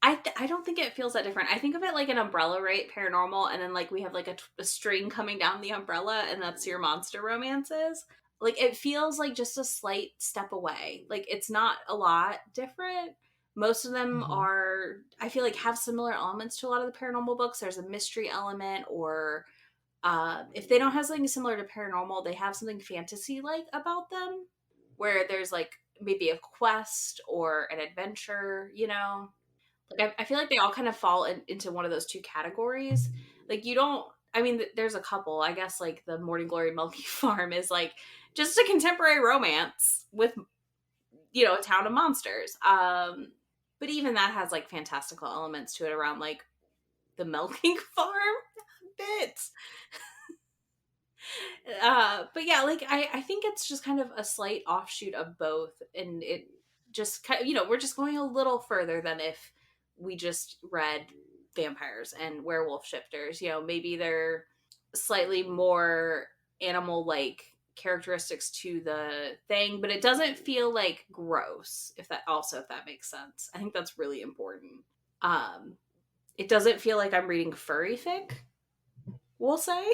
I don't think it feels that different. I think of it like an umbrella, right? Paranormal, and then like we have like a string coming down the umbrella, and that's your monster romances. Like it feels like just a slight step away. Like it's not a lot different. Most of them Mhm. are, I feel like, have similar elements to a lot of the paranormal books. There's a mystery element, or if they don't have something similar to paranormal, they have something fantasy like about them, where there's like maybe a quest or an adventure. Like I feel like they all kind of fall into one of those two categories. Like you don't. I mean, there's a couple. I guess like the Morning Glory Milky Farm is like just a contemporary romance with a town of monsters. But even that has like fantastical elements to it around like the milking farm bit. But yeah, like I think it's just kind of a slight offshoot of both, and it just kind of, we're just going a little further than if we just read vampires and werewolf shifters. Maybe they're slightly more animal like characteristics to the thing, but it doesn't feel like gross, if that makes sense. I think that's really important. Um, it doesn't feel like I'm reading furry fic, we'll say.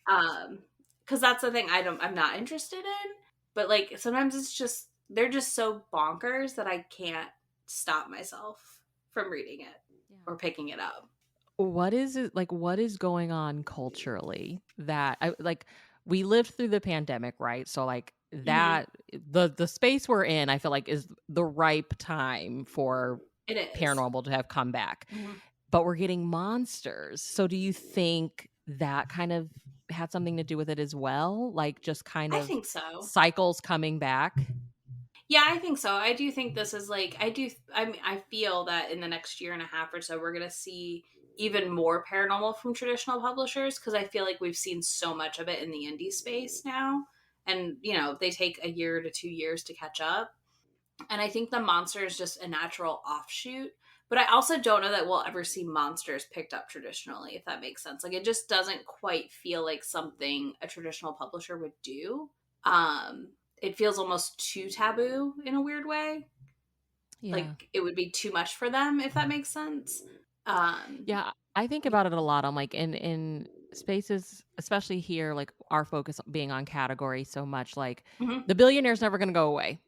Um, because that's the thing I'm not interested in. But like sometimes it's just they're just so bonkers that I can't stop myself from reading it or picking it up. What is it like, what is going on culturally that I like we lived through the pandemic, right? So like Hmm. that the space we're in, I feel like is the ripe time for It is. paranormal to have come back. Mhm. But we're getting monsters. So do you think that kind of had something to do with it as well? Like just kind I of think so. cycles coming back? Yeah, I think so. I do think this is like I mean I feel that in the next year and a half or so we're going to see even more paranormal from traditional publishers, because I feel like we've seen so much of it in the indie space now, and they take a year to 2 years to catch up. And I think the monster is just a natural offshoot. But I also don't know that we'll ever see monsters picked up traditionally, if that makes sense. Like it just doesn't quite feel like something a traditional publisher would do. It feels almost too taboo in a weird way. Yeah. Like it would be too much for them, if that makes sense. Um, Yeah, I think about it a lot. I'm like in spaces, especially here, like our focus being on category so much, like mhm. the billionaire's never gonna go away.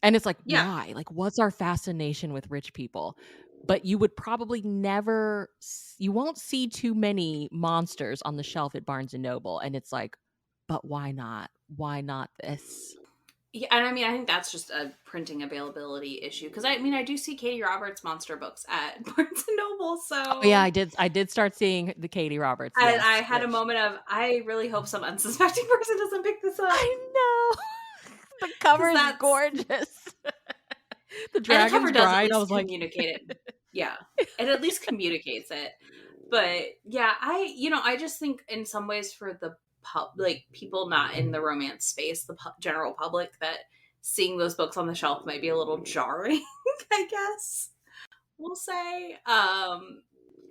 And it's like, Yeah, why? Like, what's our fascination with rich people? But you would probably never you won't see too many monsters on the shelf at Barnes and Noble. And it's like, but why not? Why not this? yeah, and I mean, I think that's just a printing availability issue, because I mean, I do see Katie Roberts monster books at Barnes and Noble, Oh yeah, so I did start seeing the Katie Roberts, and I yes, had a which moment of, I really hope some unsuspecting person doesn't pick this up, I know. The cover because is that's, gorgeous. The and the cover dragon's does at bride, I least was like communicate it. Yeah, it at least communicates it. But yeah, I just think in some ways for the like people not in the romance space, the general public, that seeing those books on the shelf might be a little jarring, I guess we'll say. I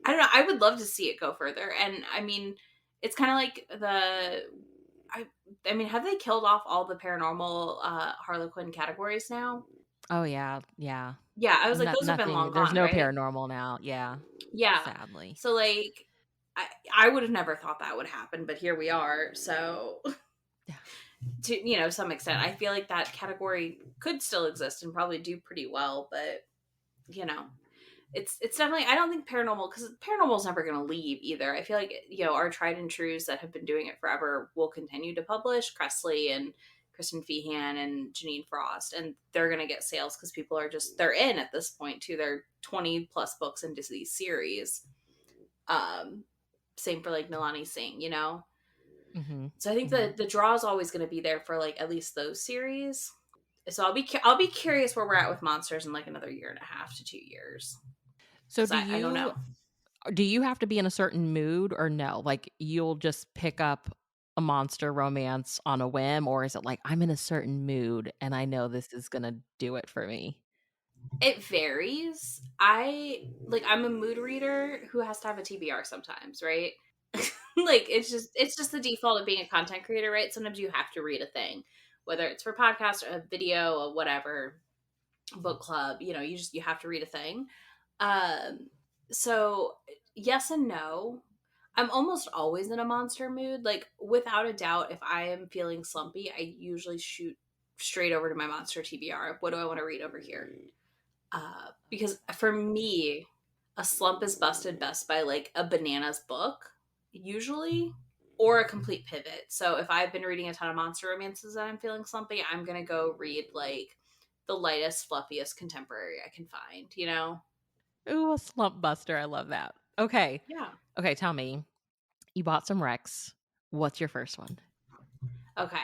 don't know. I would love to see it go further. And I mean, it's kind of like I, I mean, have they killed off all the paranormal Harlequin categories now? Oh, yeah, yeah. Yeah, I was like, No, those have been nothing long there's gone, no right? paranormal now, yeah, Yeah. sadly. So like, I would have never thought that would happen, but here we are. So Yeah. to some extent, I feel like that category could still exist and probably do pretty well, but you know, it's definitely, I don't think paranormal, because paranormal's never going to leave either. I feel like our tried and trues that have been doing it forever will continue to publish. Cressley and Kristen Feehan and Janine Frost, and they're going to get sales because people are just, they're in at this point too. They're 20 plus books into these series. um Same for like Milani Singh. Mhm, So I think mhm. the draw is always going to be there for like at least those series. So I'll be curious where we're at with monsters in like another year and a half to 2 years, So because I don't know. do you have to be in a certain mood or no? Like, you'll just pick up a monster romance on a whim, or is it like, "I'm in a certain mood, and I know this is gonna do it for me?" It varies. I'm a mood reader who has to have a TBR sometimes, right? Like it's just the default of being a content creator, right? Sometimes you have to read a thing, whether it's for podcast or a video or whatever, book club, you have to read a thing. Um so yes and no. I'm almost always in a monster mood. Like without a doubt, if I am feeling slumpy, I usually shoot straight over to my monster TBR. What do I want to read over here? Because for me, a slump is busted best by like a bananas book, usually, or a complete pivot. So if I've been reading a ton of monster romances and I'm feeling slumpy, I'm gonna go read like the lightest, fluffiest contemporary I can find. Ooh, a slump buster, I love that. Okay. Yeah. Okay, tell me, you bought some Rex. What's your first one? Okay.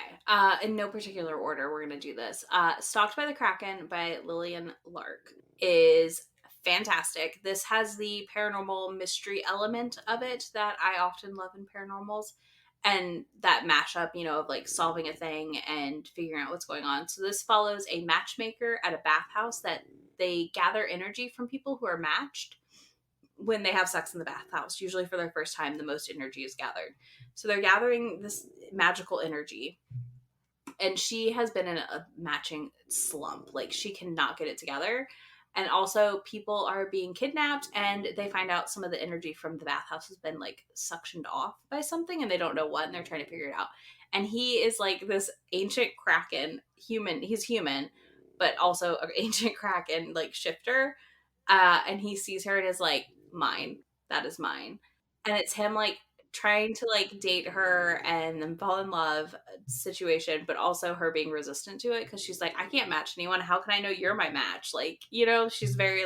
In no particular order, we're gonna do this. Stalked by the Kraken by Lillian Lark is fantastic. This has the paranormal mystery element of it that I often love in paranormals, and that mashup, of like solving a thing and figuring out what's going on. So this follows a matchmaker at a bathhouse that they gather energy from people who are matched when they have sex in the bathhouse. Usually for their first time, the most energy is gathered. So they're gathering this magical energy, and she has been in a matching slump. Like she cannot get it together. And also people are being kidnapped, and they find out some of the energy from the bathhouse has been like suctioned off by something, and they don't know what, and they're trying to figure it out. And he is like this ancient kraken human. He's human, but also an ancient kraken like shifter. And he sees her and is like, mine. That is mine. And it's him like trying to like date her and then fall in love situation, but also her being resistant to it because she's like, I can't match anyone. How can I know you're my match? Like, she's very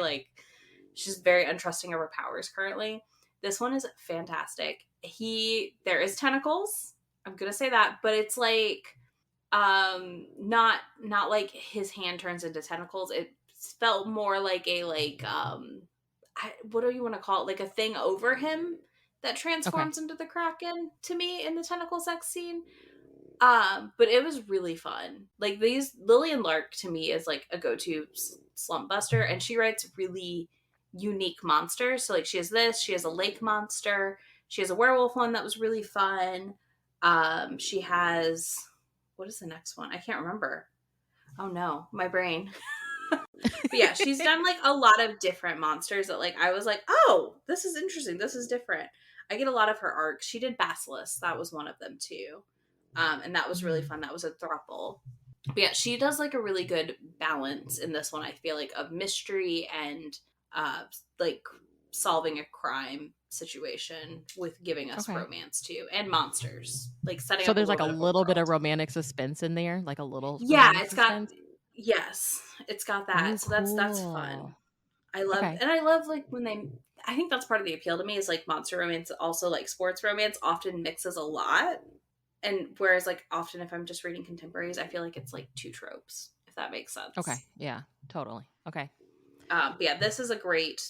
untrusting of her powers currently. This one is fantastic. There is tentacles. I'm gonna say that, but it's like not like his hand turns into tentacles. It felt more like a what do you want to call it, like a thing over him that Okay. transforms into the Kraken to me in the tentacle sex scene. But it was really fun. Like these Lillian Lark to me is like a go-to slump buster, and she writes really unique monsters. So like she has a lake monster, she has a werewolf one that was really fun. She has, what is the next one? I can't remember. Oh no, my brain. But yeah, she's done like a lot of different monsters that like I was like, oh, this is interesting. This is different. I get a lot of her arcs. She did Basilisk. That was one of them too. And that was really Mm. fun. That was a throuple. But yeah, she does like a really good balance in this one, I feel like, of mystery and like solving a crime situation with giving us Okay. romance too, and monsters. Like setting So up a there's, little like, a bit of a little bit world. of romantic suspense in there? Like, a little Yeah, romantic it's got, suspense? yes, it's got Ooh, that. So that's fun. cool. Okay. I love like when they, I think that's part of the appeal to me is like monster romance, also like sports romance often mixes a lot. And whereas like often if I'm just reading contemporaries, I feel like it's like two tropes, if that makes Okay. sense. Yeah, totally. Okay. But yeah, this is a great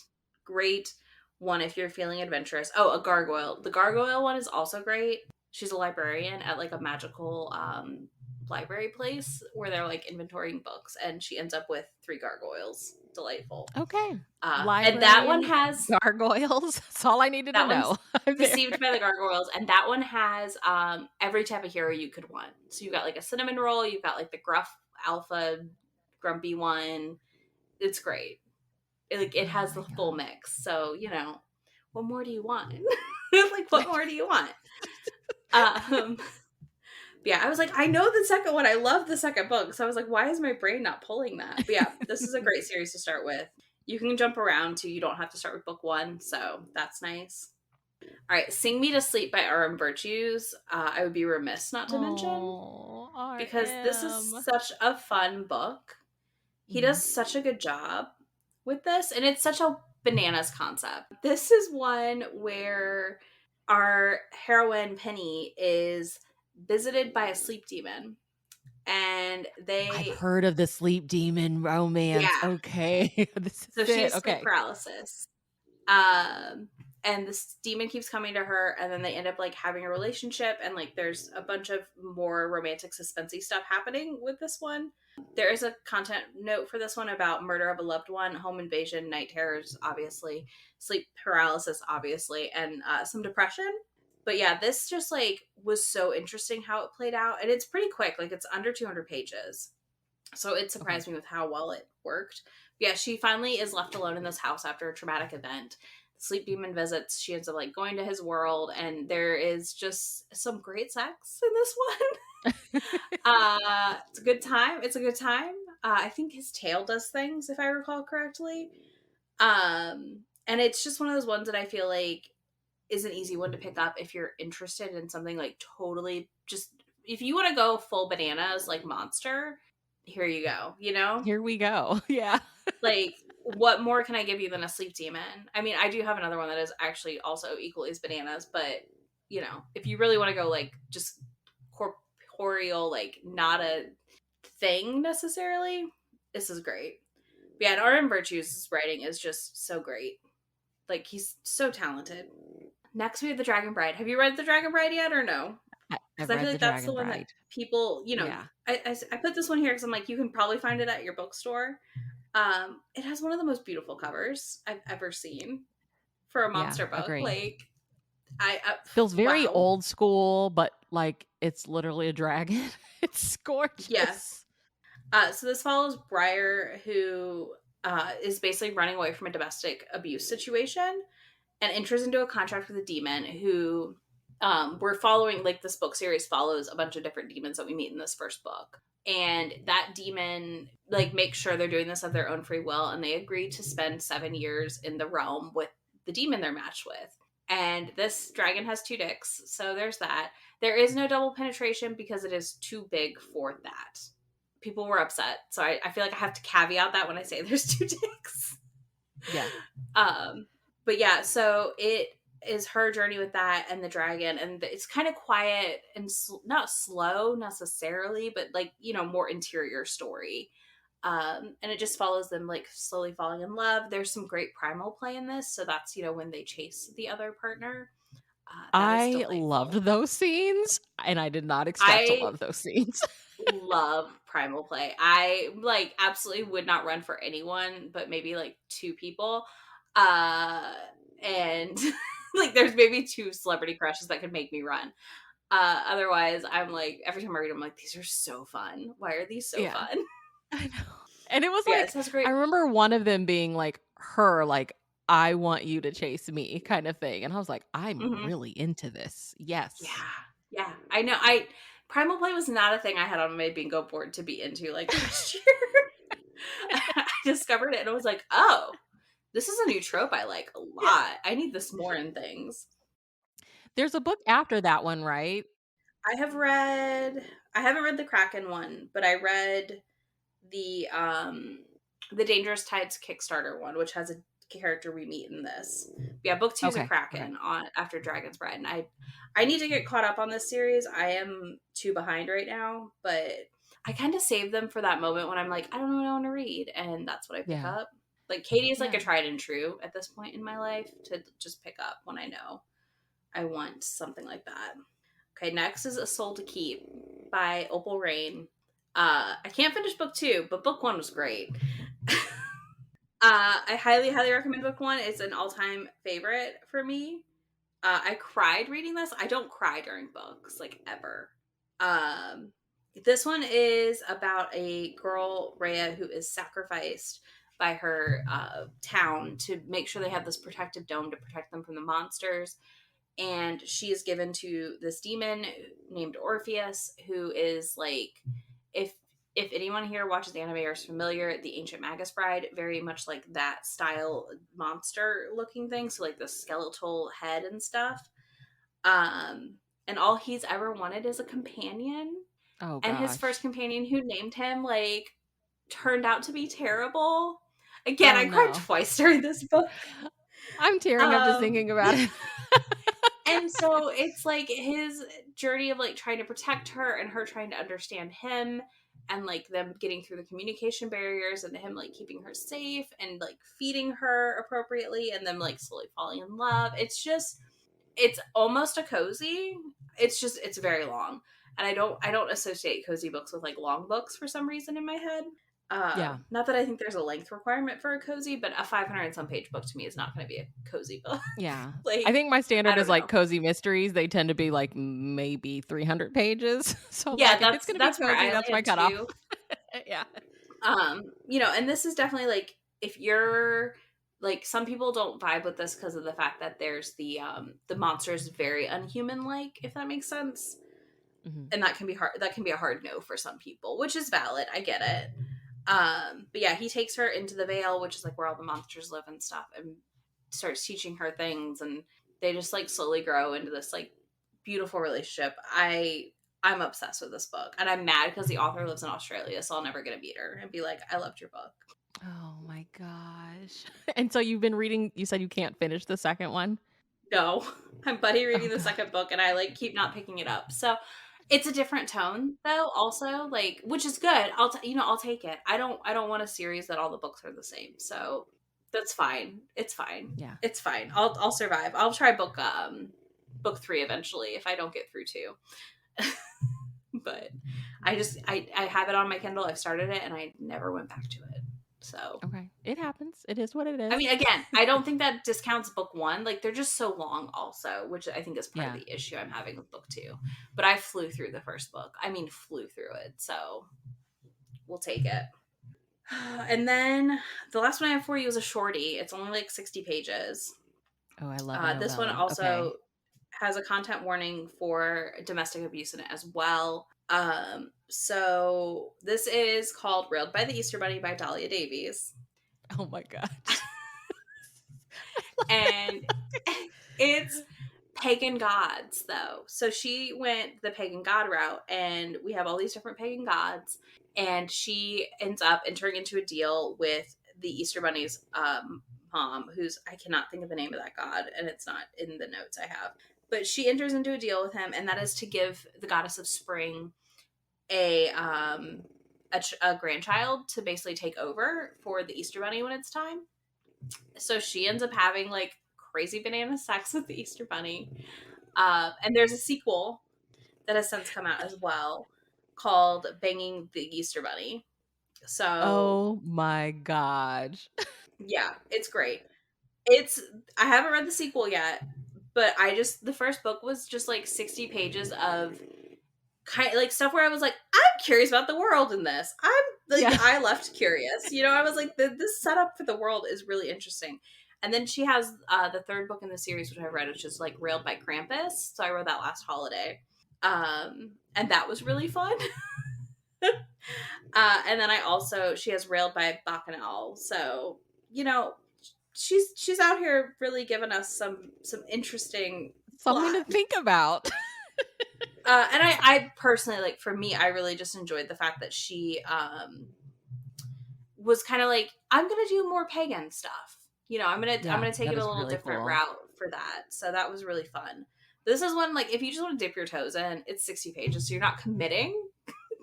one if you're feeling adventurous. Oh, a gargoyle. The gargoyle one is also great. She's a librarian at like a magical library place where they're like inventorying books, and she ends up with 3 gargoyles. Delightful. Okay. And that one Librarian has gargoyles. That's all I needed to that one's know. I'm deceived there. by the gargoyles, and that one has every type of hero you could want. So you've got like a cinnamon roll, you've got like the gruff alpha grumpy one. It's great. It Oh has my the full god. mix. So, what more do you want? Like, what more do you want? Um, yeah, I was like, I know the second one. I love the second book. So I was like, why is my brain not pulling that? But yeah, this is a great series to start with. You can jump around too. You don't have to start with book 1. So that's nice. All right, Sing Me to Sleep by R.M. Virtues. I would be remiss not to mention Oh, because this is RM. such a fun book. He Mhm. does such a good job with this, and it's such a bananas concept. This is one where our heroine Penny is visited by a sleep demon, and I've they, heard of the sleep demon romance. yeah, Okay. This so is she it. has sleep Okay. paralysis. Um, and this demon keeps coming to her, and then they end up like having a relationship, and like there's a bunch of more romantic suspensey stuff happening with this one. There is a content note for this one about murder of a loved one, home invasion, night terrors, obviously, sleep paralysis, obviously, and some depression. But yeah, this just like was so interesting how it played out, and it's pretty quick. Like it's under 200 pages, so it Okay. surprised me with how well it worked. Yeah, she finally is left alone in this house after a traumatic event. The sleep demon visits. She ends up like going to his world, and there is just some great sex in this one. It's a good time. It's a good time. I think his tail does things, if I recall correctly. And it's just one of those ones that I feel like is an easy one to pick up if you're interested in something like totally just if you want to go full bananas like monster, here you go, Here we go. Yeah. like what more can I give you than a sleep demon? I mean, I do have another one that is actually also equally as bananas, but if you really want to go like just corporeal, like not a thing necessarily, this is great. But yeah, and RM Virtues' writing is just so great. Like he's so talented. Next, we have The Dragon Bride. Have you read The Dragon Bride yet, or no? Because I've I feel read The like that's the Dragon one that Bride. people, Yeah. I put this one here because I'm like, you can probably find it at your bookstore. It has one of the most beautiful covers I've ever seen for a Yeah. monster book. Agree. Like, Feels very wow, old school, but like it's literally a dragon. It's yes. gorgeous. So this follows Briar, who is basically running away from a domestic abuse situation and enters into a contract with a demon who we're following. Like this book series follows a bunch of different demons that we meet in this first book, and that demon like makes sure they're doing this of their own free will, and they agree to spend 7 years in the realm with the demon they're matched with. And this dragon has 2 dicks, so there's that. There is no double penetration because it is too big for that. People were upset, so I feel like I have to caveat that when I say there's 2 dicks. Yeah. um but yeah, so it is her journey with that and the dragon, and it's kind of quiet and not slow necessarily, but like more interior story. And it just follows them like slowly falling in love. There's some great primal play in this, so that's when they chase the other partner. That is I loved delightful. those scenes, and I did not expect to I love those scenes. love primal play. I like absolutely would not run for anyone but maybe like 2 people. Uh and like there's maybe 2 celebrity crushes that could make me run. Otherwise I'm like every time I read them I'm like these are so fun. Why are these so Yeah. fun? I know. And it was Yeah, like this has I great. remember one of them being like her, like, "I want you to chase me," kind of thing, and I was like, "I'm Mhm. really into this." Yeah. Yes. Yeah. I know. I Primal play was not a thing I had on my bingo board to be into like last year. I discovered it and I was like, "Oh, this is a new trope I like a Yeah. lot. I need this more in things." There's a book after that one, right? I have read I haven't read the Kraken one, but I read the Dangerous Tides Kickstarter one, which has a character we meet in this. But yeah, book 2 is a Okay, okay. Kraken on after Dragon's Bride. And I need to get caught up on this series. I am too behind right now, but I kind of save them for that moment when I'm like, I don't know what I want to read, and that's what I pick Yeah. up. Like Katee is like Yeah. a tried and true at this point in my life to just pick up when I know I want something like that. Okay, next is A Soul to Keep by Opal Reyne. I can't finish book 2, but book 1 was great. I highly, highly recommend book 1. It's an all-time favorite for me. I cried reading this. I don't cry during books, like, ever. This one is about a girl, Rhea, who is sacrificed by her town to make sure they have this protective dome to protect them from the monsters. And she is given to this demon named Orpheus, who is like, if anyone here watches anime or is familiar, the Ancient Magus Bride, very much like that style monster looking thing. So like the skeletal head and stuff. And all he's ever wanted is a companion. Oh And his first gosh. companion who named him like turned out to be terrible. Again, Oh I cried no. twice during this book. I'm tearing up just Um thinking about it. and so it's like his journey of like trying to protect her and her trying to understand him and like them getting through the communication barriers and him like keeping her safe and like feeding her appropriately and them like slowly falling in love. It's almost a cozy. It's very long. And I don't associate cozy books with like long books for some reason in my head. Yeah. Not that I think there's a length requirement for a cozy, but a 500 and some page book to me is not going to be a cozy book. Yeah. I Like, think my I standard is don't like know. cozy mysteries. They tend to be like maybe 300 pages. So I'm Yeah, like, if it's going to be that's where cozy, I that's my land cutoff. too. Yeah. And this is definitely like if you're like some people don't vibe with this because of the fact that there's the monster is very unhuman like, if that makes sense. Hmm. And that can be hard, that can be a hard no for some people, which is valid. I get it. But yeah, he takes her into the Vale, which is like where all the monsters live and stuff, and starts teaching her things, and they just like slowly grow into this like beautiful relationship. I'm obsessed with this book, and I'm mad because the author lives in Australia, so I'll never get to meet her and be like, I loved your book. Oh my gosh. And so you've been reading, you said you can't finish the second one? No, I'm buddy Oh reading the god. second book, and I like keep not picking it up. So it's a different tone though, also like, which is good. I'll take it. I don't want a series that all the books are the same. So that's fine. It's fine. Yeah. It's fine. I'll survive. I'll try book 3 eventually if I don't get through 2. But I have it on my Kindle. I've started it and I never went back to it. So Okay. It happens. It is what it I is. mean, again, I don't think that discounts book 1. Like they're just so long, also, which I think is part of Yeah. the issue I'm having with book 2. But I flew through the first book. I mean, flew through it. So we'll take it. And then the last one I have for you is a shorty. It's only like 60 pages. Oh, I love a This one novella. also Okay. has a content warning for domestic abuse in it as well. So this is called Railed by the Easter Bunny by Dalia Davies. Oh my gosh. And it's pagan gods though. So she went the pagan god route and we have all these different pagan gods and she ends up entering into a deal with the Easter Bunny's mom, who's I cannot think of the name of that god and it's not in the notes I have. But she enters into a deal with him and that is to give the goddess of spring a a grandchild to basically take over for the Easter Bunny when it's time. So she ends up having like crazy banana sex with the Easter Bunny. And there's a sequel that has since come out as well called Banging the Easter Bunny. So Oh my gosh. yeah, it's great. It's I haven't read the sequel yet, but the first book was just like 60 pages of kind of like stuff where I was like, I'm curious about the world in this. I'm like, Yeah. I left curious. I was like, this setup for the world is really interesting. And then she has the third book in the series, which I read, which is like Railed by Krampus. So I read that last holiday. And that was really fun. And then she has Railed by Bacchanal. So, you know, she's out here really giving us some interesting Something to plot. think about. And I personally, like, for me, I really just enjoyed the fact that she was kind of like, I'm gonna do more pagan stuff. I'm Yeah, gonna take that it a is little really different cool. route for that. So that was really fun. This is one like if you just want to dip your toes in, it's 60 pages, so you're not committing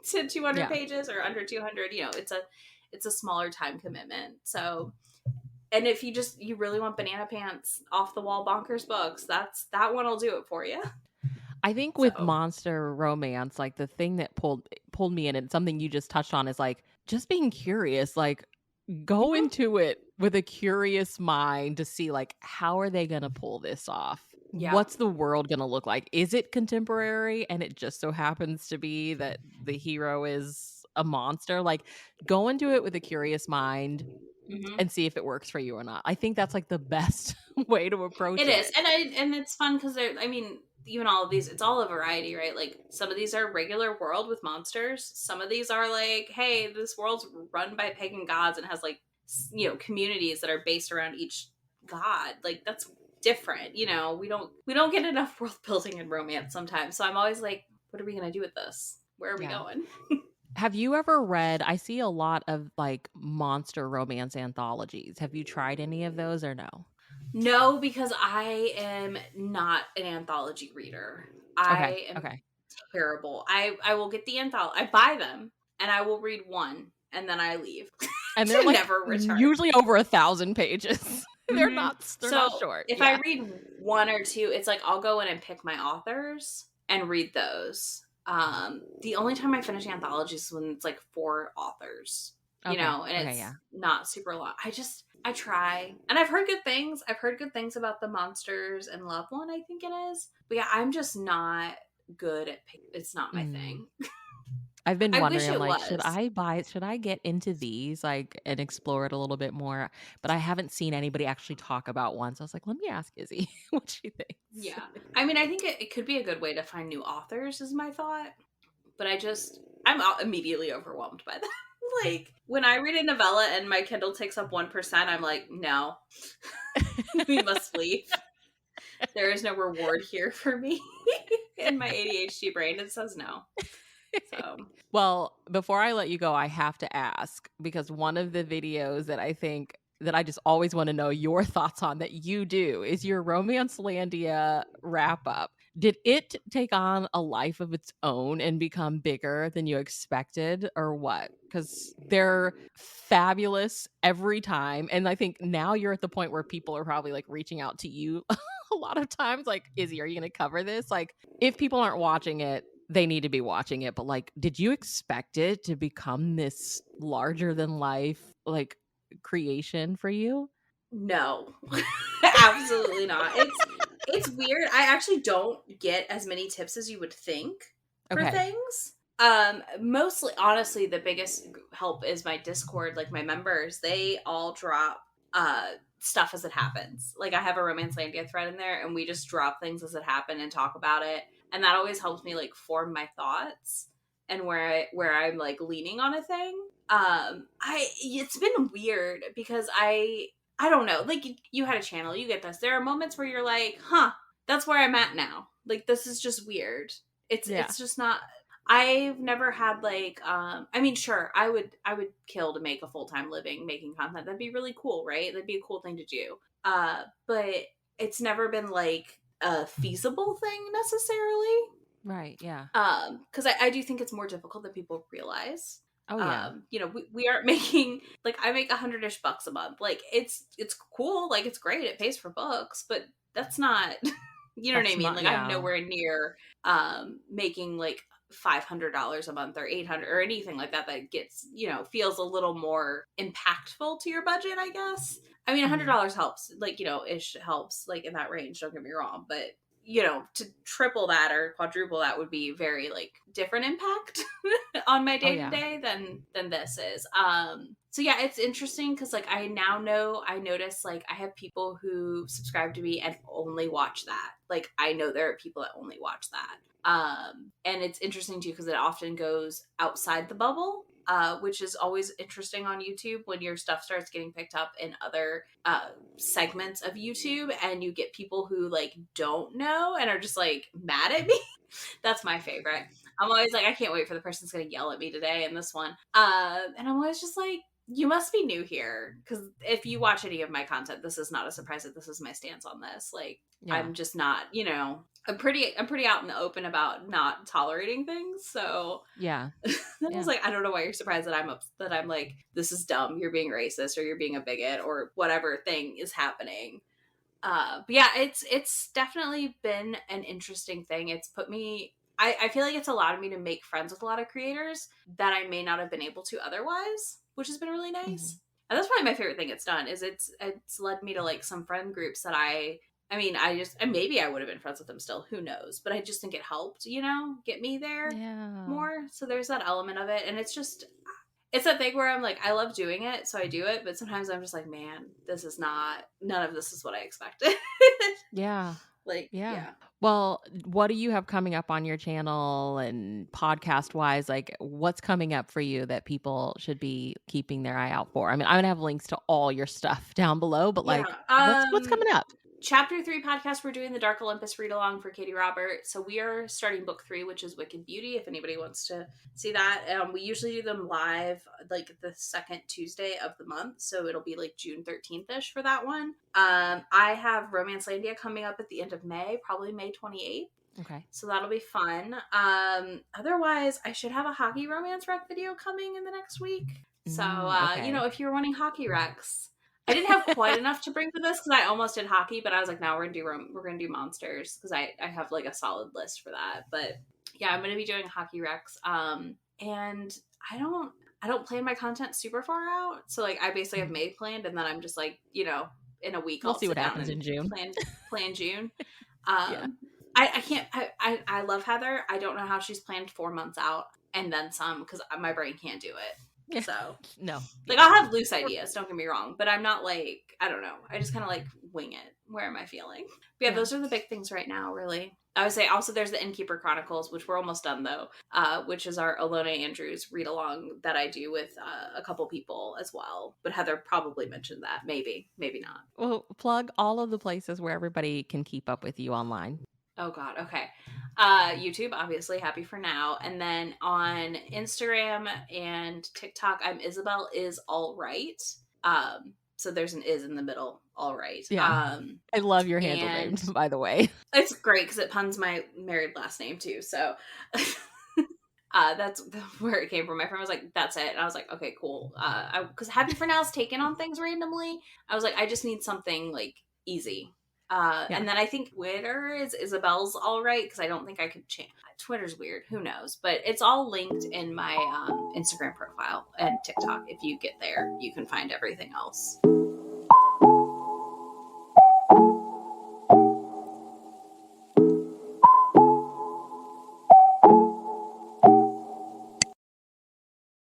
to 200 Yeah. pages or under 200. it's a smaller time commitment. So, and if you really want banana pants off the wall bonkers books, that one will do it for you. I think with So, monster romance, like the thing that pulled me in, and something you just touched on, is like just being curious. Like go mhm. into it with a curious mind to see like how are they going to pull this off? Yeah. What's the world going to look like? Is it contemporary and it just so happens to be that the hero is a monster? Like go into it with a curious mind Hmm. and see if it works for you or not. I think that's like the best way to It approach is, it. and it's fun because I mean, even all of these, it's all a variety, right? Like some of these are regular world with monsters. Some of these are like, hey, this world's run by pagan gods and has like communities that are based around each god. Like that's different. We don't get enough world building in romance sometimes. So I'm always like, what are we gonna do with this? Where are we Yeah. going? Have you ever read, I see a lot of like monster romance anthologies. Have you tried any of those or no? No, because I am not an anthology reader. Okay. I am Okay. terrible. I will get the anthology. I buy them and I will read one and then I leave And they're to like never return. usually over 1,000 pages. Hmm. They're not So short. if I Yeah. read one or two, it's like I'll go in and pick my authors and read those. The only time I finish anthologies is when it's like 4 authors, Okay. and Okay. it's Yeah. not super long. I try, and I've heard good things. I've heard good things about the Monsters and Love one, I think it is. But yeah, I'm just not good at it's not my Mm. thing. I've been I wondering, wish I'm it like, was. should I get into these like and explore it a little bit more? But I haven't seen anybody actually talk about one. So I was like, let me ask Izzy what she thinks. Yeah. I mean, I think it could be a good way to find new authors, is my thought. But I'm immediately overwhelmed by that. Like, when I read a novella and my Kindle takes up 1%, I'm like, no, we must leave. There is no reward here for me. In my ADHD brain, it says no. So, Well, before I let you go, I have to ask because one of the videos that I think that I just always want to know your thoughts on that you do is your Romancelandia wrap up. Did it take on a life of its own and become bigger than you expected or what? Because they're fabulous every time. And I think now you're at the point where people are probably like reaching out to you a lot of times, like, Izzy, are you going to cover this? Like, if people aren't watching it, they need to be watching it. But like, did you expect it to become this larger than life, like, creation for you? no. Absolutely not. It's weird. I actually don't get as many tips as you would think for Okay. things. Mostly, honestly, the biggest help is my Discord. Like my members, they all drop stuff as it happens. Like I have a Romancelandia thread in there, and we just drop things as it happen and talk about it, and that always helps me like form my thoughts and where I'm like leaning on a thing. It's been weird because I don't know. Like you had a channel, you get this. There are moments where you're like, "Huh, that's where I'm at now." Like this is just weird. Yeah. It's just not. I've never had like I mean sure, I would kill to make a full-time living making content. That'd be really cool, right? That'd be a cool thing to do. But it's never been like a feasible thing necessarily. Right. Yeah. Because I do think it's more difficult than people realize. Oh, yeah. We aren't making like I make $100-ish a month. Like it's cool, like it's great, it pays for books, but that's not you know what I That's mean? not, Like I'm yeah. nowhere near making like $500 a month or 800 or anything like that gets feels a little more impactful to your budget, I guess. I mean, Mhm. $100 helps, like ish helps, like in that range. Don't get me wrong, but to triple that or quadruple that would be very like different impact on my Oh, day to yeah. day than this is. So yeah, it's interesting because like I notice like I have people who subscribe to me and only watch that. Like I know there are people that only watch that. And it's interesting too because it often goes outside the bubble, which is always interesting on YouTube when your stuff starts getting picked up in other segments of YouTube and you get people who like don't know and are just like mad at me. That's my favorite. I'm always like, I can't wait for the person that's going to yell at me today in this one. And I'm always just like, you must be new here, because if you watch any of my content, this is not a surprise that this is my stance on this. Like, Yeah. I'm just not, I'm pretty out in the open about not tolerating things. So Yeah. then I was Yeah. like, I don't know why you're surprised that I'm like, this is dumb, you're being racist, or you're being a bigot, or whatever thing is happening. But yeah, it's definitely been an interesting thing. It's put me, I feel like it's allowed me to make friends with a lot of creators that I may not have been able to otherwise, which has been really Mhm. nice. And that's probably my favorite thing it's done, is it's led me to like some friend groups that I mean, and maybe I would have been friends with them still, who knows? But I just think it helped, get me there Yeah. more. So there's that element of it. And it's a thing where I'm like, I love doing it, so I do it, but sometimes I'm just like, man, none of this is what I expected. Yeah. Like, Yeah. yeah. Well, what do you have coming up on your channel and podcast wise? Like, what's coming up for you that people should be keeping their eye out for? I mean, I'm gonna have links to all your stuff down below, but Yeah. like, what's coming up? Chapter 3 podcast, we're doing the Dark Olympus read along for Katee Roberts. So we are starting book 3, which is Wicked Beauty, if anybody wants to see that. We usually do them live like the second Tuesday of the month. So it'll be like June 13th ish for that one. I have Romancelandia coming up at the end of May, probably May 28th. Okay. So that'll be fun. Otherwise, I should have a hockey romance rec video coming in the next week. So, Okay. if you're wanting hockey recs, I didn't have quite enough to bring to this because I almost did hockey, but I was like, no, we're gonna do monsters because I have like a solid list for that. But yeah, I'm gonna be doing hockey recs. And I don't plan my content super far out, so like I basically have May planned, and then I'm just like, in a week We'll I'll see sit what down happens and in June. plan June. Yeah. I can't. I love Heather. I don't know how she's planned 4 months out and then some, because my brain can't do it. Yeah. So No. like, Yeah. I'll have loose ideas, don't get me wrong, but I'm not like, I don't know. I just kind of like wing it. Where am I feeling? But yeah, Yeah. those are the big things right now, really. I would say also there's the Innkeeper Chronicles, which we're almost done though, which is our Alona Andrews read along that I do with a couple people as well. But Heather probably mentioned that. Maybe not. Well, plug all of the places where everybody can keep up with you online. Oh God. Okay. YouTube, obviously, Happy for Now. And then on Instagram and TikTok, I'm Isabel is all right. So there's an is in the middle. All right. Yeah. I love your handle name, And by the way. it's great because it puns my married last name too. So that's where it came from. My friend was like, "That's it," and I was like, "Okay, cool." Because Happy for Now is taken on things randomly. I was like, I just need something like easy. Yeah. And then I think Twitter is Isabel's all right, because I don't think I could change. Twitter's weird. Who knows? But it's all linked in my Instagram profile and TikTok. If you get there, you can find everything else.